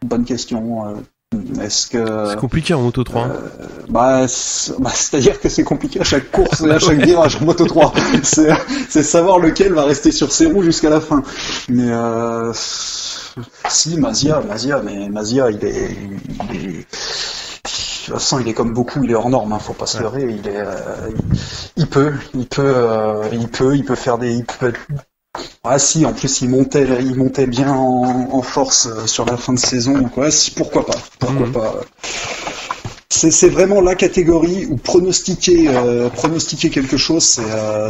bonne question. Est-ce que c'est compliqué en Moto 3 c'est-à-dire que c'est compliqué à chaque course et à chaque virage en Moto 3. C'est savoir lequel va rester sur ses roues jusqu'à la fin. Mais si Mazia, il est de toute façon, il est comme beaucoup, il est hors norme, hein, faut pas se leurrer. Il peut faire des. Ah si, en plus il montait bien en force sur la fin de saison, donc ouais, si, pourquoi pas. C'est vraiment la catégorie où pronostiquer quelque chose,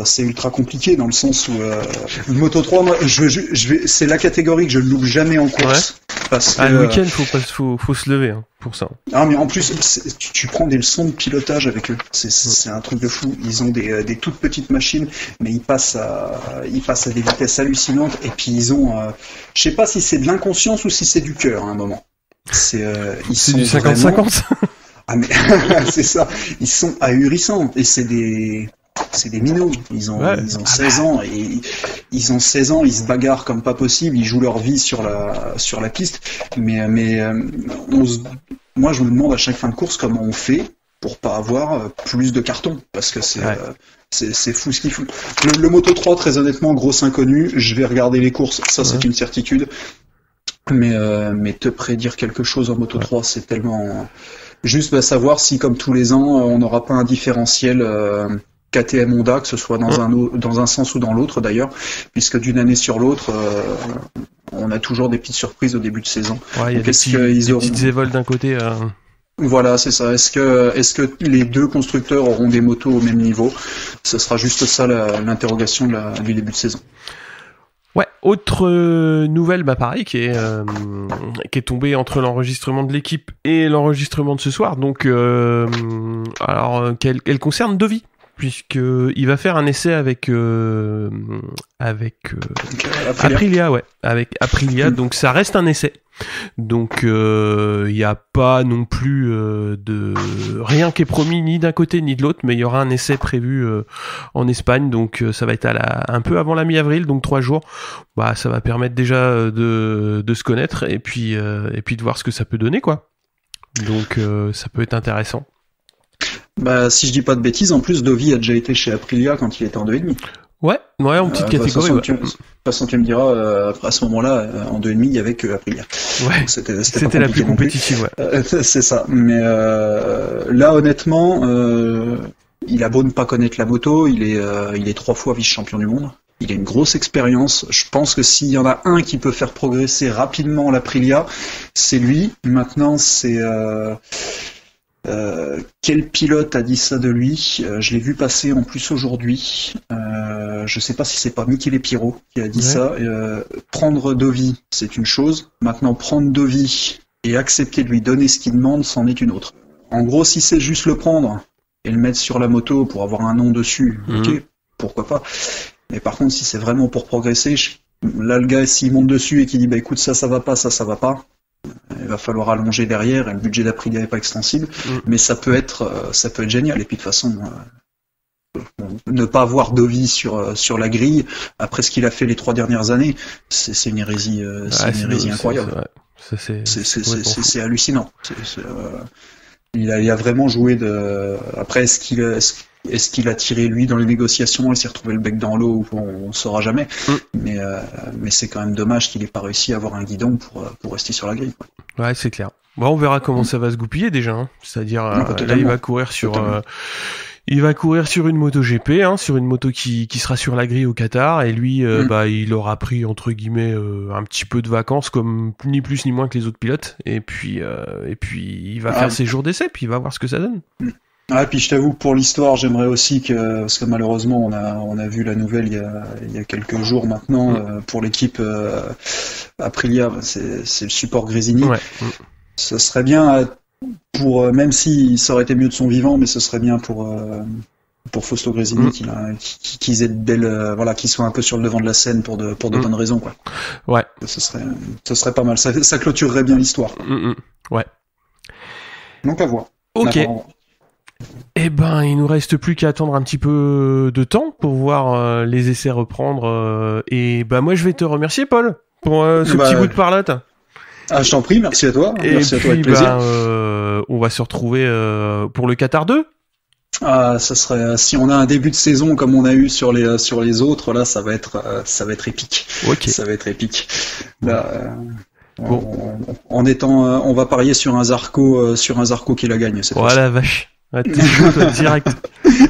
c'est ultra compliqué, dans le sens où le Moto 3, moi, c'est la catégorie que je ne loupe jamais en course. Ouais. Parce que, le week-end, faut se lever, hein, pour ça. Ah, mais en plus, tu prends des leçons de pilotage avec eux. C'est un truc de fou. Ils ont des toutes petites machines, mais ils passent à des vitesses hallucinantes. Et puis ils ont, je sais pas si c'est de l'inconscience ou si c'est du cœur à un moment. C'est du 50-50. Ah mais c'est ça. Ils sont ahurissants. Et c'est des c'est des minots. Ils ont 16 ans et ils ont 16 ans, ils se bagarrent comme pas possible, ils jouent leur vie sur la piste. Mais moi je me demande à chaque fin de course comment on fait pour pas avoir plus de cartons, parce que c'est fou ce qu'ils font. Le Moto 3, très honnêtement, grosse inconnue. Je vais regarder les courses, ça c'est une certitude. Mais te prédire quelque chose en Moto 3, c'est tellement juste savoir si, comme tous les ans, on n'aura pas un différentiel KTM Honda, que ce soit dans un sens ou dans l'autre d'ailleurs, puisque d'une année sur l'autre, on a toujours des petites surprises au début de saison. Ouais, il y a des petites évols d'un côté. Voilà, c'est ça. Est-ce que les deux constructeurs auront des motos au même niveau? Ce sera juste ça l'interrogation du début de saison. Ouais, autre nouvelle, pareil, qui est tombée entre l'enregistrement de l'équipe et l'enregistrement de ce soir. Donc, alors, elle concerne Dovi, puisque il va faire un essai avec Aprilia, ouais, avec Aprilia. Donc, ça reste un essai. Donc il n'y a pas non plus de rien qui est promis ni d'un côté ni de l'autre, mais il y aura un essai prévu en Espagne, donc ça va être un peu avant la mi-avril, donc 3 jours. Ça va permettre déjà de se connaître et puis de voir ce que ça peut donner, quoi. Donc ça peut être intéressant. Si je dis pas de bêtises, en plus Dovi a déjà été chez Aprilia quand il était en 2,5. Ouais, en petite catégorie. De toute façon, tu me diras, à ce moment-là, en 2,5, il y avait que Aprilia. Ouais, c'était la plus compétitive, ouais. C'est ça. Mais là, honnêtement, il a beau ne pas connaître la moto, il est 3 fois vice-champion du monde. Il a une grosse expérience. Je pense que s'il y en a un qui peut faire progresser rapidement l'Aprilia, c'est lui. Maintenant, c'est... quel pilote a dit ça de lui? Je l'ai vu passer en plus aujourd'hui. Je sais pas si c'est pas Michele Pirro qui a dit ça. Prendre Dovi, c'est une chose. Maintenant, prendre Dovi et accepter de lui donner ce qu'il demande, c'en est une autre. En gros, si c'est juste le prendre et le mettre sur la moto pour avoir un nom dessus, ok, pourquoi pas. Mais par contre, si c'est vraiment pour progresser, là, le gars, s'il monte dessus et qu'il dit, écoute, ça va pas, ça va pas, il va falloir allonger derrière, et le budget d'Aprilia n'est pas extensible, mais ça peut être génial. Et puis de toute façon, ne pas avoir Dovi sur la grille après ce qu'il a fait les 3 dernières années, c'est une hérésie, incroyable. C'est hallucinant. Il a vraiment joué de. Après, est-ce qu'il a tiré lui dans les négociations, il s'est retrouvé le bec dans l'eau, on saura jamais. Mais c'est quand même dommage qu'il ait pas réussi à avoir un guidon pour rester sur la grille, quoi. Ouais, c'est clair. On verra comment ça va se goupiller déjà. Hein. C'est-à-dire là, il va courir sur une moto GP, sur une moto qui sera sur la grille au Qatar, et lui, il aura pris entre guillemets un petit peu de vacances, comme ni plus ni moins que les autres pilotes. Et puis il va faire ses jours d'essai, puis il va voir ce que ça donne. Puis je t'avoue que pour l'histoire, j'aimerais aussi parce que malheureusement on a vu la nouvelle il y a quelques jours maintenant, pour l'équipe Aprilia, c'est le support Gresini. Ce serait bien pour, même si ça aurait été mieux de son vivant, mais ce serait bien pour Fausto Gresini qu'ils aient de belles, qu'ils soient un peu sur le devant de la scène pour de bonnes raisons, quoi. Ouais. Ce serait pas mal. Ça clôturerait bien l'histoire. Ouais. Donc à voir. Ok. Eh ben, il nous reste plus qu'à attendre un petit peu de temps pour voir les essais reprendre. Et moi, je vais te remercier, Paul, pour ce petit bout de parlotte. Je t'en prie, merci à toi. Merci à toi, avec plaisir. On va se retrouver pour le Qatar 2. Ça serait, si on a un début de saison comme on a eu sur les autres, là, ça va être épique. Okay. Ça va être épique. Là, on va parier sur un Zarco qui la gagne. Oh la vache. T'es chaud, toi, direct.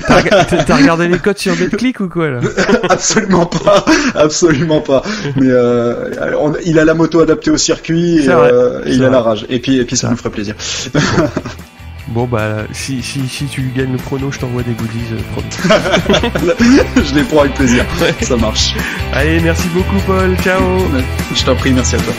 T'as regardé les codes sur BetClick ou quoi, là? Absolument pas. Mais il a la moto adaptée au circuit et il a la rage. Et puis ça nous ferait plaisir. Bon si tu gagnes le prono, je t'envoie des goodies, promis. Je les prends avec plaisir. Ouais. Ça marche. Allez, merci beaucoup, Paul. Ciao. Je t'en prie, merci à toi.